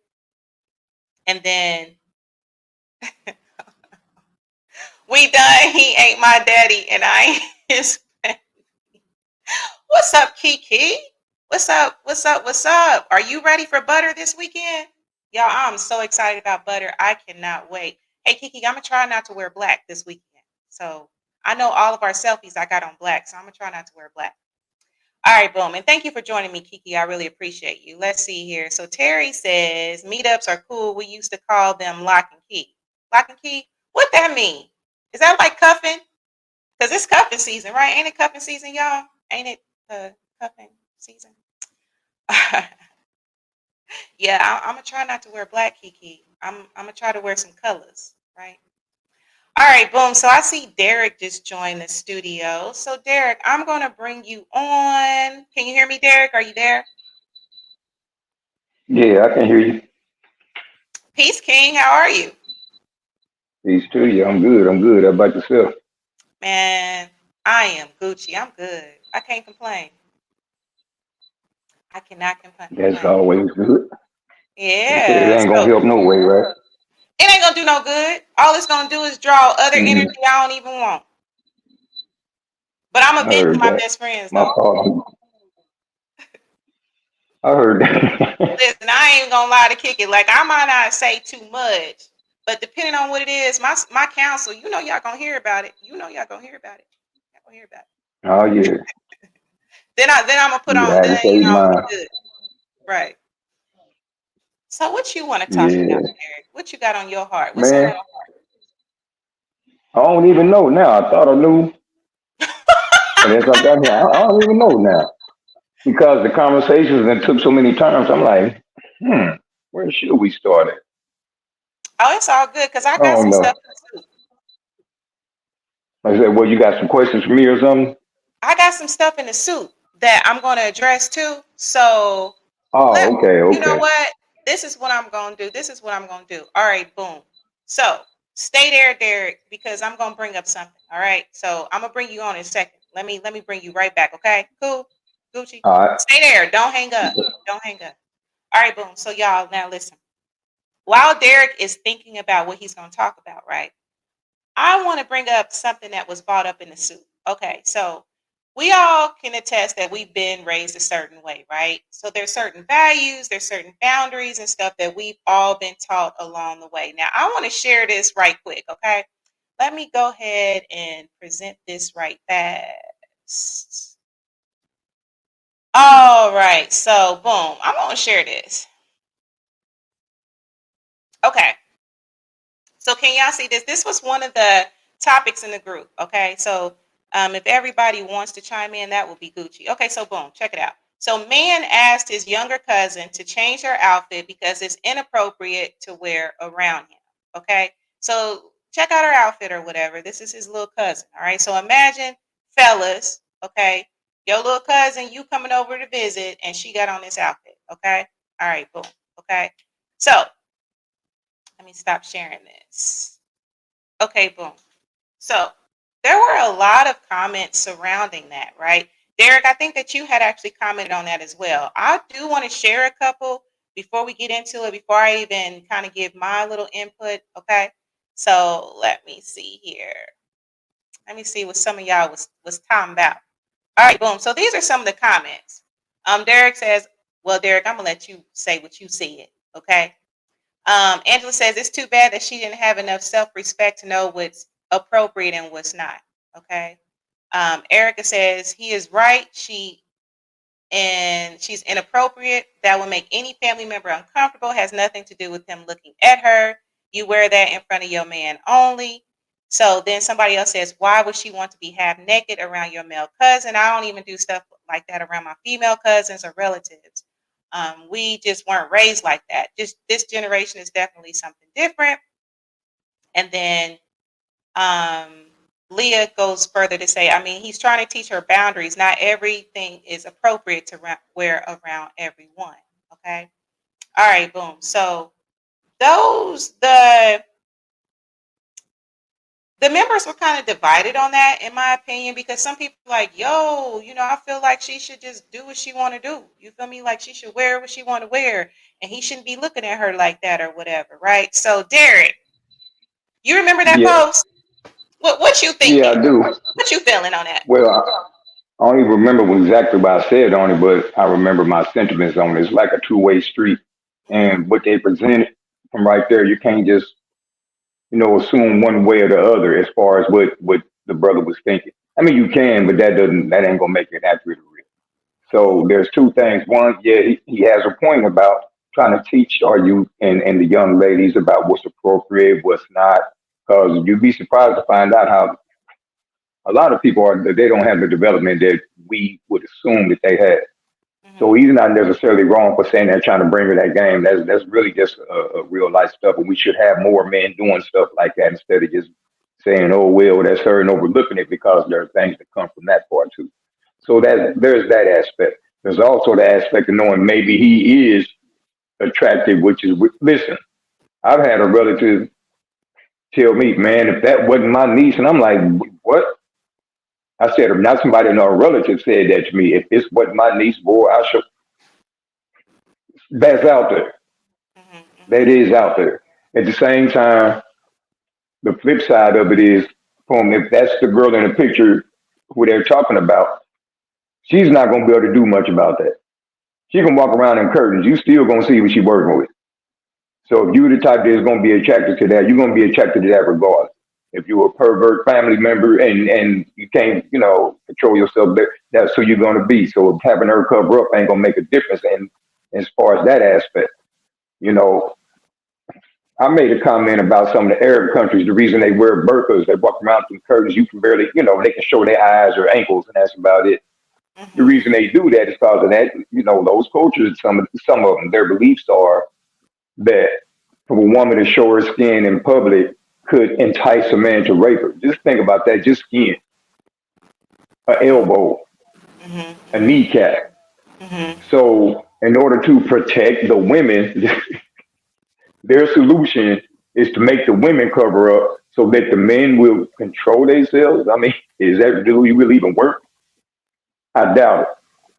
and then we done. He ain't my daddy, and I ain't his. What's up, Kiki? What's up? What's up? What's up? Are you ready for butter this weekend? Y'all, I'm so excited about butter. I cannot wait. Hey, Kiki, I'm gonna try not to wear black this weekend. So I know all of our selfies I got on black, so I'm gonna try not to wear black. All right, boom. And thank you for joining me, Kiki. I really appreciate you. Let's see here. So Terry says meetups are cool. We used to call them lock and key. Lock and key? What that mean? Is that like cuffing? Because it's cuffing season, right? Ain't it cuffing season, y'all? Ain't it cuffing season? Yeah, I'm gonna try not to wear black, Kiki. I'm gonna try to wear some colors, right? All right, boom. So I see Derek just joined the studio. So Derek, I'm gonna bring you on. Can you hear me, Derek? Are you there? Yeah, I can hear you. Peace, King. How are you? These two, yeah, I'm good. I'm good. How about yourself? Man, I am Gucci. I'm good. I can't complain. I cannot That's complain. always good. They say it Yeah. ain't gonna So help no way, right? it ain't gonna do no good. All it's gonna do is draw other Hmm. energy I don't even want. But I'm a I vent to heard my that. best friends My though. fault. I heard that. Listen, I ain't gonna lie to kick it. Like I might not say too much, but depending on what it is, my counsel, you know y'all gonna hear about it. You know y'all gonna hear about it. Y'all gonna hear about it. Oh yeah, Then I'm gonna put you on. had Then to save I'm gonna mine. be good. Right. So what you want to talk about, Yeah, Eric? What you got on your heart? What's on man. your I don't even know now. I thought I knew, but as I got here, I don't even know now because the conversations that took so many turns. I'm like, where should we start it? Oh, it's all good because I I got don't some know. stuff in the soup. I said, well, you got some questions for me or something? I got some stuff in the soup that I'm going to address too. So Oh, okay, you know okay. what? This is what I'm going to do. This is what I'm going to do. All right, boom. So stay there, Derek, because I'm going to bring up something. All right. So I'm going to bring you on in a second. Let me bring you right back. Okay. Cool. Gucci. All right. Stay there. Don't hang up. Don't hang up. All right, boom. So y'all now listen. While Derek is thinking about what he's going to talk about, right? I want to bring up something that was brought up in the soup. Okay, so we all can attest that we've been raised a certain way, right? So there's certain values, there's certain boundaries and stuff that we've all been taught along the way. Now, I want to share this right quick, okay? Let me go ahead and present this right fast. All right, so boom, I'm going to share this. Okay. So can y'all see this? This was one of the topics in the group. Okay, so if everybody wants to chime in, that would be Gucci. Okay, so boom, check it out. So man asked his younger cousin to change her outfit because it's inappropriate to wear around him. Okay, so check out her outfit or whatever. This is his little cousin. All right, so imagine, fellas, okay, your little cousin, you coming over to visit, and she got on this outfit. Okay, all right, boom. Okay, so let me stop sharing this. Okay, boom. So there were a lot of comments surrounding that, right? Derek, I think that you had actually commented on that as well. I do want to share a couple before we get into it, before I even kind of give my little input. Okay. So let me see here. Let me see what some of y'all was talking about. All right, boom. So these are some of the comments. Derek says, well, Derek, I'm gonna let you say what you said. Okay. Angela says it's too bad that she didn't have enough self-respect to know what's appropriate and what's not. Okay. Erica says he is right. She's inappropriate. That will make any family member uncomfortable. Has nothing to do with him looking at her. You wear that in front of your man only. So then somebody else says, why would she want to be half naked around your male cousin? I don't even do stuff like that around my female cousins or relatives. We just weren't raised like that. Just this generation is definitely something different. And then Leah goes further to say, I mean, he's trying to teach her boundaries. Not everything is appropriate to wear around everyone. Okay. All right. Boom. So the members were kind of divided on that, in my opinion, because some people are like, yo, I feel like she should just do what she want to do. You feel me? Like she should wear what she want to wear, and he shouldn't be looking at her like that or whatever, right? So, Derek, you remember that Yeah, post? What you yeah, thinking? I do. What you feeling on that? Well, I don't even remember exactly what I said on it, but I remember my sentiments on it. It's like a two-way street, Mm-hmm, and what they presented from right there, you can't just assume one way or the other as far as what the brother was thinking. I mean, you can, but that ain't gonna make it accurate or real. So there's two things. One, yeah, he has a point about trying to teach our youth and the young ladies about what's appropriate, what's not, because you'd be surprised to find out how a lot of people they don't have the development that we would assume that they had. So mm-hmm, he's not necessarily wrong for saying that, trying to bring her that game. That's really just a real life stuff, and we should have more men doing stuff like that instead of just saying, "Oh well, that's her," and overlooking it because there are things that come from that part too. So there's that aspect. There's also the aspect of knowing maybe he is attractive, which is listen. I've had a relative tell me, man, if that wasn't my niece, and I'm like, what? I said, not somebody, no relative said that to me. If this wasn't my niece, boy, I should. That's out there. mm-hmm, mm-hmm, That is out there. At the same time, the flip side of it is, if that's the girl in the picture who they're talking about, she's not going to be able to do much about that. She can walk around in curtains. You still going to see what she's working with. So if you're the type that's going to be attracted to that, you're going to be attracted to that regardless. If you're a pervert family member and you can't, control yourself, that's who you're going to be. So having her cover up ain't going to make a difference. And as far as that aspect, you know, I made a comment about some of the Arab countries. The reason they wear burqas, they walk around through curtains. You can barely, they can show their eyes or ankles, and that's about it. The mm-hmm, reason they do that is because of that. Those cultures, some of them, their beliefs are that for a woman to show her skin in public could entice a man to rape her. Just think about that. Just skin, an elbow, a kneecap. So in order to protect the women, their solution is to make the women cover up so that the men will control themselves. I mean, is that do you really even work? I doubt it.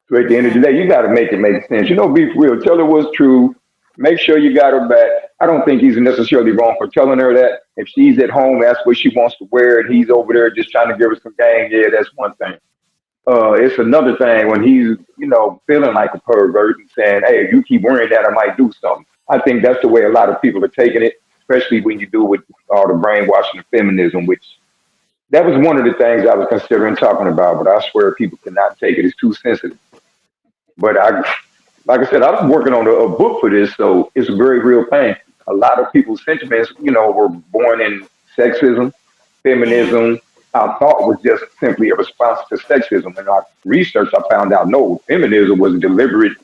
So at the end of the day, you got to make it make sense. Be real. Tell her what's true. Make sure you got her back. I don't think he's necessarily wrong for telling her that. If she's at home, that's what she wants to wear, and he's over there just trying to give her some game. Yeah, that's one thing. It's another thing when he's, feeling like a pervert and saying, "Hey, if you keep wearing that, I might do something." I think that's the way a lot of people are taking it, especially when you do with all the brainwashing of feminism, which that was one of the things I was considering talking about. But I swear people cannot take it; it's too sensitive. But like I said, I'm working on a book for this, so it's a very real thing. A lot of people's sentiments, were born in sexism, feminism. I thought was just simply a response to sexism. In our research, I found out no, feminism was a deliberate,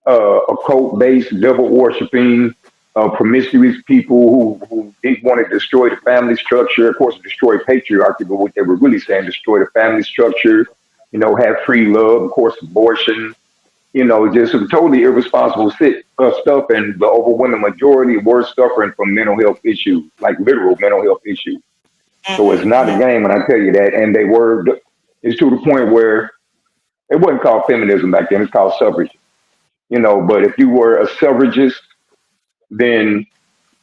occult-based, devil-worshipping, promiscuous people who didn't want to destroy the family structure. Of course, destroy patriarchy, but what they were really saying, destroy the family structure. Have free love, of course, abortion. Just some totally irresponsible stuff, and the overwhelming majority were suffering from mental health issues, like literal mental health issues. So it's not a game when I tell you that. And it's to the point where it wasn't called feminism back then, it's called suffrage. But if you were a suffragist, then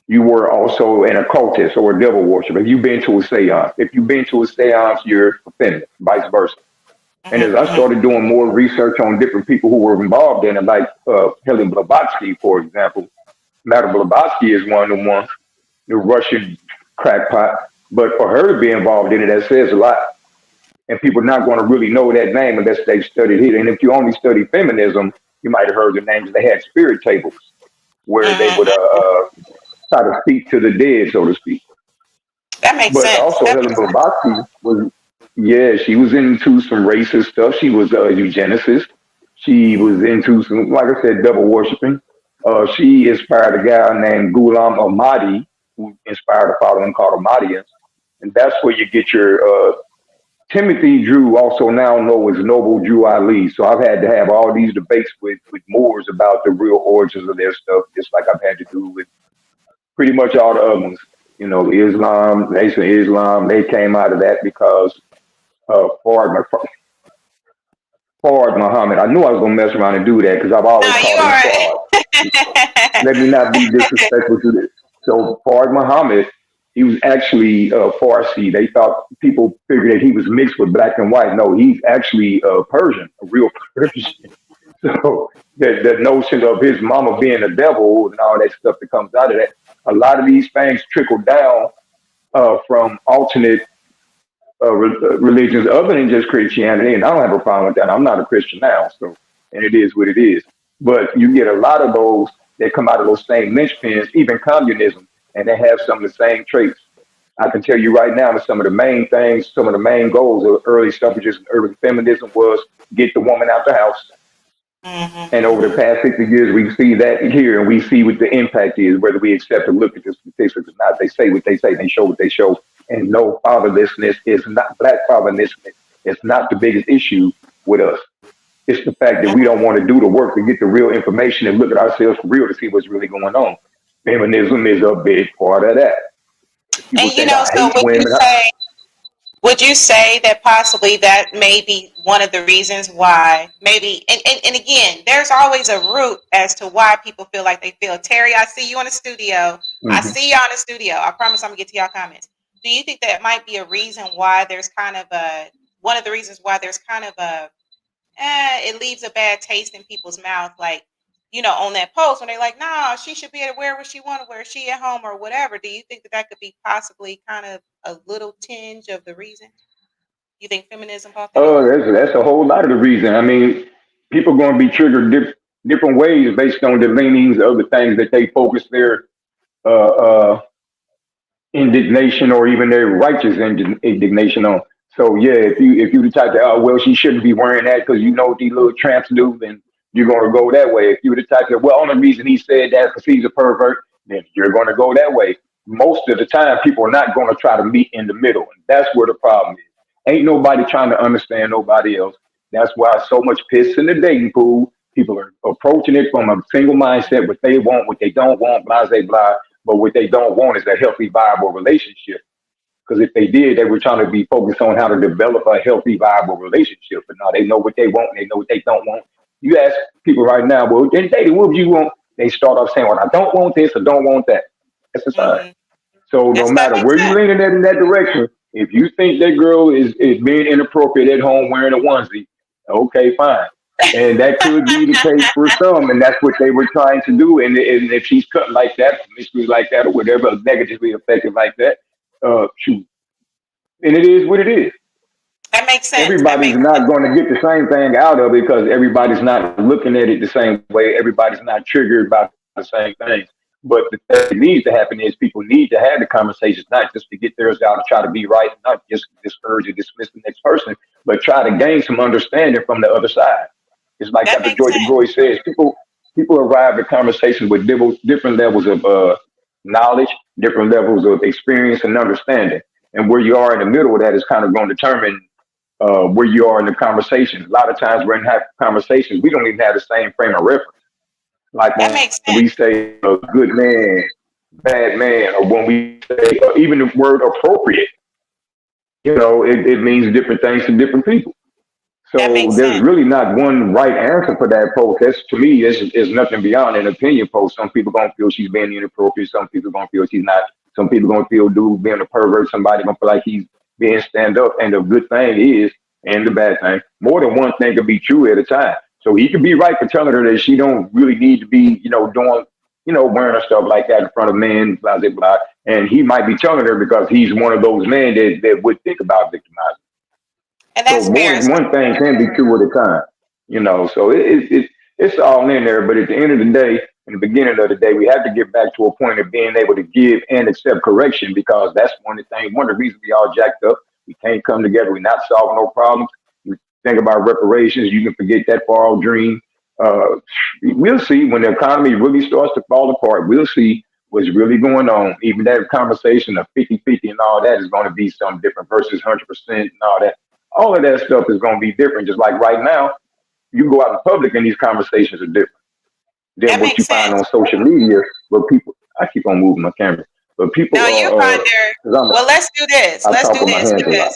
you were also an occultist or a devil worshiper. If you've been to a seance, you're a feminist, vice versa. And as I started doing more research on different people who were involved in it, like Helen Blavatsky, for example. Madame Blavatsky is one of the ones, the Russian crackpot. But for her to be involved in it, that says a lot. And people are not going to really know that name unless they've studied it. And if you only study feminism, you might have heard the names. They had spirit tables where they would try to speak to the dead, so to speak. That makes But sense. also, Helen Blavatsky was, yeah, she was into some racist stuff. She was a eugenicist. She was into some, like I said, devil worshiping. She inspired a guy named Ghulam Ahmadi, who inspired a following called Ahmadians. And that's where you get your Timothy Drew, also now known as Noble Drew Ali. So I've had to have all these debates with Moors about the real origins of their stuff, just like I've had to do with pretty much all the other ones. Islam, Nation of Islam, they came out of that because Fard Muhammad. I knew I was going to mess around and do that because I've always No, you called all him right. Fard. Let me not be disrespectful to this. So Fard Muhammad, he was actually Farsi. They thought people figured that he was mixed with black and white. No, he's actually Persian, a real Persian. So the notion of his mama being a devil and all that stuff that comes out of that, a lot of these things trickle down from alternate religions other than just Christianity. And I don't have a problem with that. I'm not a Christian now, so and it is what it is. But you get a lot of those that come out of those same linchpins, even communism, and they have some of the same traits. I can tell you right now that some of the main things, some of the main goals of early suffragists and early feminism was get the woman out the house. And over the past 50 years, we see that here, and we see what the impact is, whether we accept or look at the statistics or not. They say what they say, they show what they show. And no, fatherlessness is not, black fatherlessness is not the biggest issue with us. It's the fact that we don't want to do the work to get the real information and look at ourselves for real to see what's really going on. Feminism is a big part of that. People And think I so hate women. would you say that possibly that may be one of the reasons why maybe, and again, there's always a root as to why people feel like they feel. Terry, I see you in the studio. I Mhm. see you in the studio. I promise I'm gonna get to y'all comments. Do you think that might be a reason why there's kind of one of the reasons why there's kind of it leaves a bad taste in people's mouth, like, on that post when they're like, no, she should be able to wear what she want to wear, she at home or whatever. Do you think that that could be possibly kind of a little tinge of the reason? You think feminism brought that Oh, on? that's a whole lot of the reason. I mean, people going to be triggered different ways based on the leanings of the things that they focus their uh, uh, indignation or even their righteous indignation on. So yeah, if you the type that, oh well, she shouldn't be wearing that because you know what these little tramps do, then you're gonna go that way. If you the type that, well, only reason he said that because he's a pervert, then you're gonna go that way. Most of the time, people are not gonna try to meet in the middle, and that's where the problem is. Ain't nobody trying to understand nobody else. That's why so much piss in the dating pool. People are approaching it from a single mindset, what they want, what they don't want, blah, blah, blah. But what they don't want is a healthy, viable relationship. Because if they did, they were trying to be focused on how to develop a healthy, viable relationship. But now they know what they want and they know what they don't want. You ask people right now, well, in dating, what would you want? They start off saying, well, I don't want this or don't want that. That's a sign. Mm-hmm. So no Yes, that matter makes where you sense. leaning in that direction, if you think that girl is being inappropriate at home wearing a onesie, okay, fine. And that could be the case for some, and that's what they were trying to do. And if she's cut like that, promiscuous like that, or whatever, negatively affected like that, shoot. And it is what it is. That makes sense. That Everybody's makes not sense. going to get the same thing out of it because everybody's not looking at it the same way. Everybody's not triggered by the same things. But the thing that needs to happen is people need to have the conversations, not just to get theirs out and try to be right, not just discourage or dismiss the next person, but try to gain some understanding from the other side. It's like That Dr. makes Joy sense. DeGroy says, people arrive at conversations with different levels of knowledge, different levels of experience and understanding. And where you are in the middle of that is kind of going to determine where you are in the conversation. A lot of times we're in conversations, we don't even have the same frame of reference. Like That when we makes say sense. good man, bad man, or when we say even the word appropriate, it means different things to different people. That So makes there's sense. really not one right answer for that post. That's to me is nothing beyond an opinion post. Some people gonna feel she's being inappropriate. Some people gonna feel she's not. Some people gonna feel dude being a pervert. Somebody gonna feel like he's being stand up. And the good thing is, and the bad thing, more than one thing could be true at a time. So he could be right for telling her that she don't really need to be, doing, wearing her stuff like that in front of men, blah blah blah. And he might be telling her because he's one of those men that would think about victimizing. And So that's more fair. than one thing can be true at a time, So it's all in there. But at the end of the day, in the beginning of the day, we have to get back to a point of being able to give and accept correction because that's one of the reasons we all jacked up. We can't come together. We're not solving no problems. You think about reparations, you can forget that far off dream. Uh, we'll see when the economy really starts to fall apart. We'll see what's really going on. Even that conversation of 50-50 and all that is going to be something different versus 100% and all of that stuff is going to be different. Just like right now, you go out in public and these conversations are different than That what you makes find sense. on social media where people, I keep on moving my camera, but people No, you are, find there. because Well, let's do this. I Let's talk do with my this hands a lot.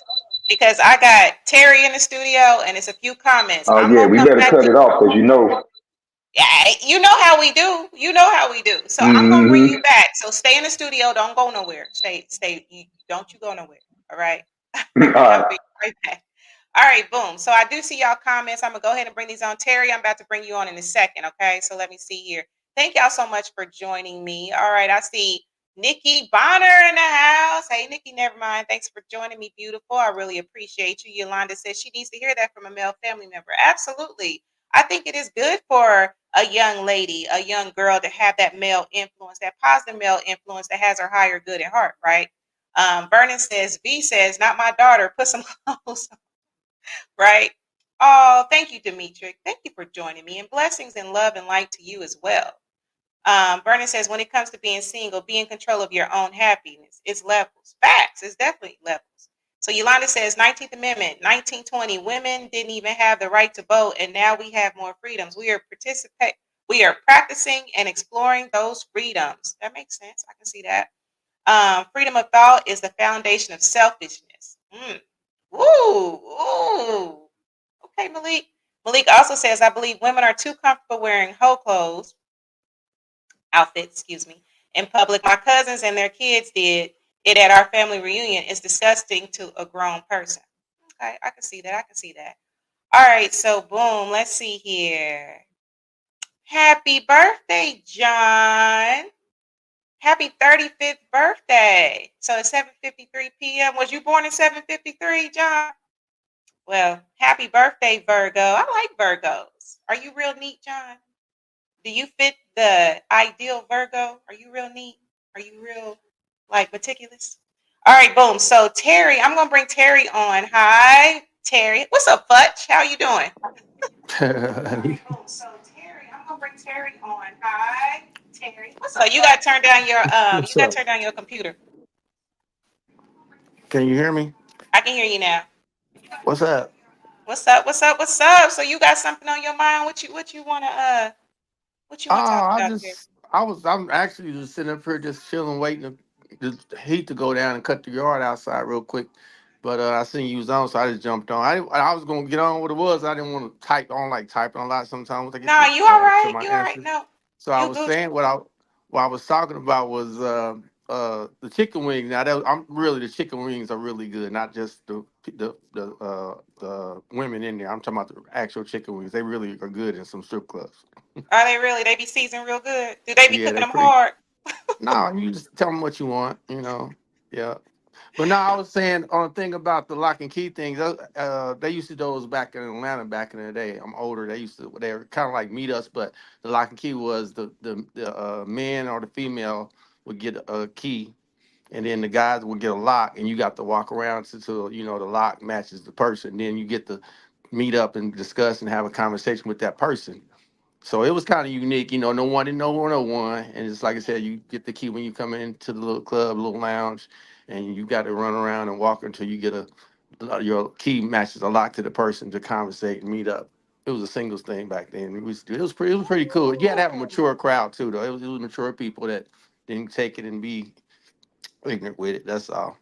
because I got Terry in the studio and it's a few comments. Oh, I'm yeah, gonna we come better back cut to it off because yeah, you know how we do. You know how we do. So I'm gonna bring you mm-hmm. back. So stay in the studio. Don't go nowhere. Stay. Don't you go nowhere. All right. All All right. I'll right. be right back. All right. Boom. So I do see y'all comments. I'm gonna go ahead and bring these on. Terry, I'm about to bring you on in a second. Okay. So let me see here. Thank y'all so much for joining me. All right. I see Nikki Bonner in the house. Hey, Nikki. Never mind. Thanks for joining me. Beautiful. I really appreciate you. Yolanda says she needs to hear that from a male family member. Absolutely. I think it is good for a young lady, a young girl to have that male influence, that positive male influence that has her higher good at heart, right? Vernon says, V says, not my daughter, put some clothes on, right? Oh, thank you, Dimitri. Thank you for joining me, and blessings and love and light to you as well. Vernon says, when it comes to being single, be in control of your own happiness. It's levels. Facts. It's definitely levels. So Yolanda says, 19th Amendment, 1920, women didn't even have the right to vote, and now we have more freedoms. We are practicing and exploring those freedoms. That makes sense. I can see that. Freedom of thought is the foundation of selfishness. Ooh, ooh. Okay, Malik. Malik also says, I believe women are too comfortable wearing hoe clothes outfits, excuse me, in public. My cousins and their kids did it at our family reunion. It's disgusting to a grown person. Okay, I can see that. I can see that. All right, so boom, let's see here. Happy birthday, John. Happy 35th birthday. So it's 7:53 p.m. Was you born at 7:53, John? Well, happy birthday, Virgo. I like Virgos. Are you real neat, John? Do you fit the ideal Virgo? Are you real neat? Are you real like meticulous? All right, boom. So Terry, I'm gonna bring Terry on. Hi, Terry. What's up, Futch? How you doing? All right, boom. So Terry, I'm gonna bring Terry on. Hi, Terry. What's up? So you gotta turn down your What's up? computer. Can you hear me? I can hear you now. What's up? What's up? What's up? What's up? So you got something on your mind? What you wanna talk I about here? just, I'm actually just sitting up here just chilling, waiting the heat to go down and cut the yard outside real quick. But I seen you was on, so I just jumped on. I was gonna get on what it was. I didn't want to type typing a lot sometimes when I get No, you all to right. my You all right. answers. No, So I you was Gucci. saying what I was talking about was the chicken wings. Now I'm really the chicken wings are really good, not just the women in there. I'm talking about the actual chicken wings. They really are good in some strip clubs. Are they really? They be seasoned real good. Do they be Yeah, cooking they them pretty. hard? No, you just tell them what you want, you know. Yeah. But now I was saying on the thing about the lock and key things. They used to do those back in Atlanta back in the day. I'm older. They were kind of like meet us, but the lock and key was the man or the female would get a key, and then the guys would get a lock, and you got to walk around until the lock matches the person. Then you get to meet up and discuss and have a conversation with that person. So it was kind of unique, no one in no one. And it's like I said, you get the key when you come into the little club, little lounge, and you got to run around and walk until you get your key matches a lock to the person to conversate and meet up. It was a singles thing back then. It was pretty cool. You had to have a mature crowd too, though. It was mature people that didn't take it and be ignorant with it. That's all.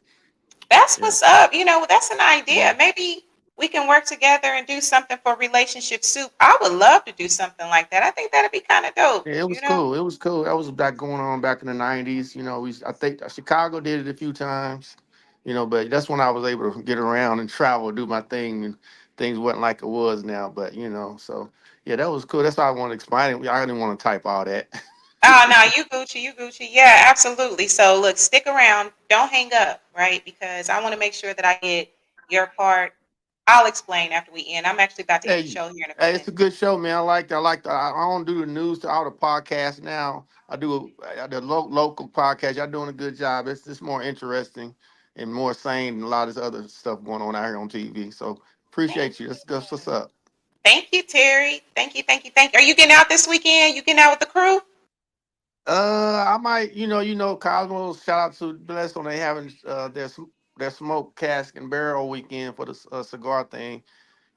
That's Yeah. what's up. That's an Yeah. idea. Maybe we can work together and do something for Relationship Soup. I would love to do something like that. I think that'd be kind of dope. Yeah, it was cool. It was cool. That was back going on back in the '90s. I think Chicago did it a few times. But that's when I was able to get around and travel, do my thing, and things wasn't like it was now. But so yeah, that was cool. That's why I wanted to explain it. I didn't want to type all that. Oh no, you Gucci. Yeah, absolutely. So look, stick around. Don't hang up, right? Because I want to make sure that I get your part. I'll explain after we end. I'm actually about to end the Hey, show here in a few hey, it's a minutes. good show, man. I don't do the news to all the podcasts now. I do local podcast. Y'all doing a good job. It's just more interesting and more sane than a lot of this other stuff going on out here on TV. So Thank appreciate you. you. That's what's up. Thank you, Terry. Thank you, thank you, thank you. Are you getting out this weekend? You getting out with the crew? I might, Cosmos. Shout out to Bless on they having their smoke cask and barrel weekend for the cigar thing.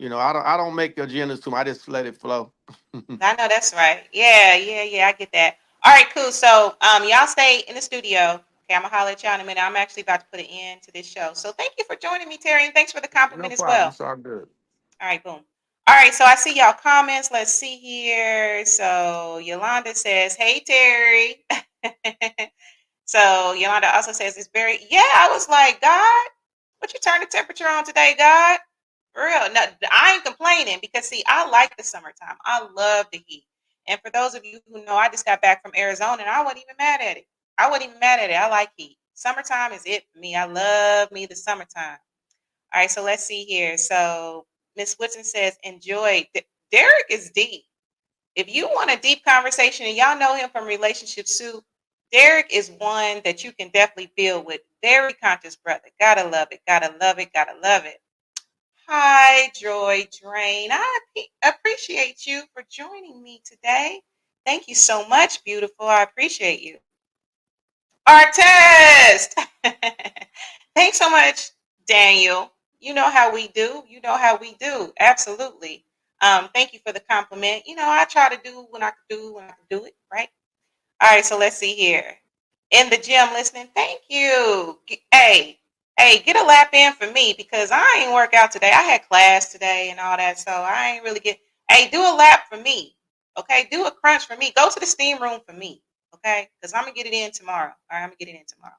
I don't make agendas too much. I just let it flow. I know that's right. Yeah, yeah, yeah. I get that. All right, cool. So, y'all stay in the studio. Okay, I'm gonna holler at y'all in a minute. I'm actually about to put an end to this show. So, thank you for joining me, Terry, and thanks for the No compliment as problem. well. It's all good. All right, boom. All right, so I see y'all comments. Let's see here. So, Yolanda says, "Hey, Terry." So, Yolanda also says, "It's very." Yeah, I was like, God, what you turn the temperature on today, God? For real. No, I ain't complaining because see, I like the summertime. I love the heat. And for those of you who know, I just got back from Arizona and I wasn't even mad at it. I wasn't even mad at it. I like heat. Summertime is it for me. I love me the summertime. All right, so let's see here. So Miss Woodson says, enjoy. Derek is deep. If you want a deep conversation, and y'all know him from Relationship Soup, Derek is one that you can definitely build with. Very conscious brother. Gotta love it. Gotta love it. Gotta love it. Hi, Joy Drain. I appreciate you for joining me today. Thank you so much, beautiful. I appreciate you. Our test. Thanks so much, Daniel. You know how we do. You know how we do. Absolutely. Thank you for the compliment. I try to do when I can do when I can do it, right? All right, so let's see here. In the gym listening, thank you. Hey, get a lap in for me because I ain't work out today. I had class today and all that, so I ain't really get. Hey, do a lap for me, okay? Do a crunch for me. Go to the steam room for me, okay? Because I'm gonna get it in tomorrow. All right, I'm gonna get it in tomorrow.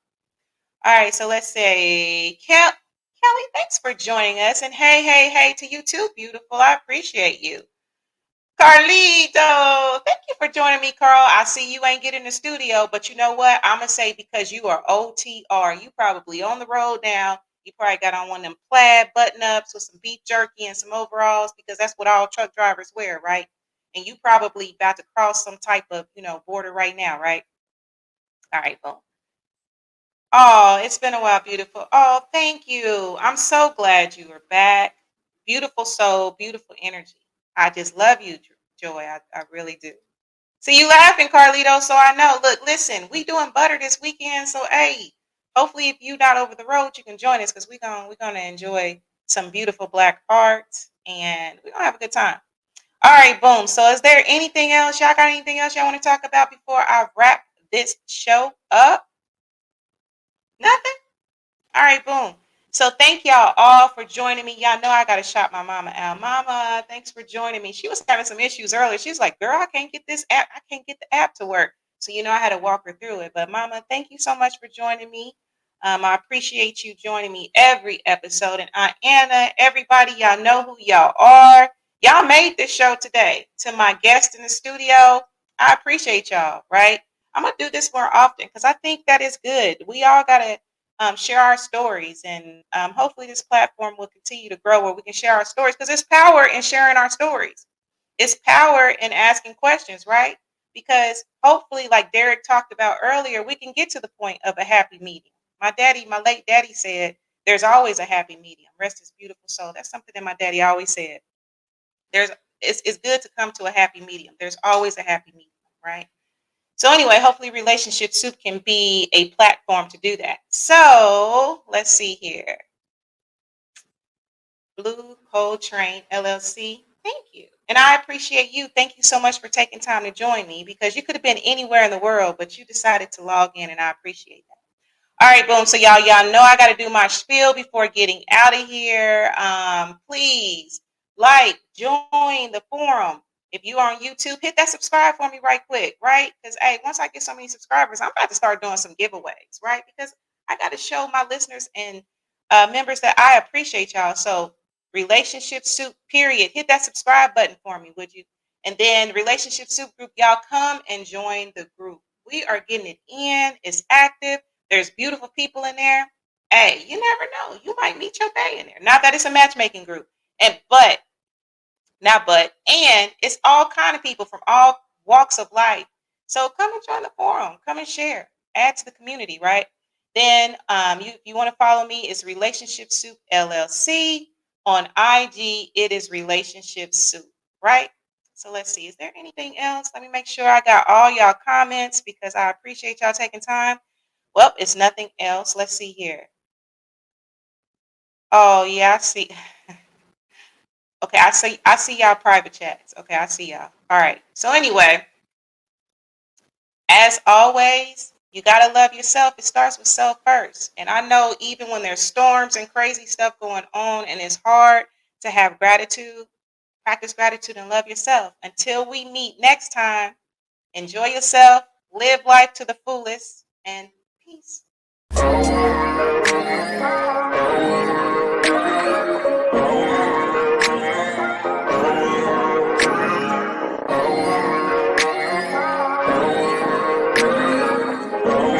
All right, so let's say Kelly, thanks for joining us, and hey to you too, beautiful. I appreciate you. Carlito, thank you for joining me, Carl. I see you ain't getting in the studio, but you know what? I'm going to say because you are OTR. You probably on the road now. You probably got on one of them plaid button-ups with some beef jerky and some overalls because that's what all truck drivers wear, right? And you probably about to cross some type of, border right now, right? All right, boom. Oh, it's been a while, beautiful. Oh, thank you. I'm so glad you are back. Beautiful soul, beautiful energy. I just love you, Joy. I really do. See you laughing, Carlito. So I know. Look, listen, we doing butter this weekend. So hey, hopefully if you not over the road, you can join us because we're gonna enjoy some beautiful black art, and we're going to have a good time. All right, boom. So is there anything else? Y'all got anything else y'all want to talk about before I wrap this show up? Nothing? All right, boom. So thank y'all all for joining me. Y'all know I got to shout my mama out. Mama, thanks for joining me. She was having some issues earlier. She was like, girl, I can't get this app. I can't get the app to work. So, I had to walk her through it. But mama, thank you so much for joining me. I appreciate you joining me every episode. And Aunt Anna, everybody, y'all know who y'all are. Y'all made this show today. To my guest in the studio, I appreciate y'all, right? I'm going to do this more often because I think that is good. We all got to share our stories, and hopefully this platform will continue to grow where we can share our stories, because there's power in sharing our stories. It's power in asking questions, right? Because hopefully, like Derek talked about earlier, we can get to the point of a happy medium. My late daddy said, there's always a happy medium. Rest his beautiful soul. That's something that my daddy always said. It's good to come to a happy medium. There's always a happy medium, right? So anyway, hopefully Relationship Soup can be a platform to do that. So let's see here. Blue Coal Train LLC. Thank you. And I appreciate you. Thank you so much for taking time to join me, because you could have been anywhere in the world, but you decided to log in, and I appreciate that. All right, boom. So y'all know I got to do my spiel before getting out of here. Please join the forum. If you are on YouTube, hit that subscribe for me right quick, right? Because, hey, once I get so many subscribers, I'm about to start doing some giveaways, right? Because I got to show my listeners and members that I appreciate y'all. So Relationship Soup, period. Hit that subscribe button for me, would you? And then Relationship Soup Group, y'all come and join the group. We are getting it in. It's active. There's beautiful people in there. Hey, you never know. You might meet your bae in there. Not that it's a matchmaking group. And it's all kind of people from all walks of life. So come and join the forum. Come and share. Add to the community, right? Then if you want to follow me, it's Relationship Soup LLC. On IG, it is Relationship Soup, right? So let's see. Is there anything else? Let me make sure I got all y'all comments, because I appreciate y'all taking time. Well, it's nothing else. Let's see here. Oh, yeah, I see. Okay, I see y'all private chats. Okay, I see y'all. All right. So anyway, as always, you got to love yourself. It starts with self first. And I know even when there's storms and crazy stuff going on and it's hard to have gratitude, practice gratitude and love yourself. Until we meet next time, enjoy yourself, live life to the fullest, and peace.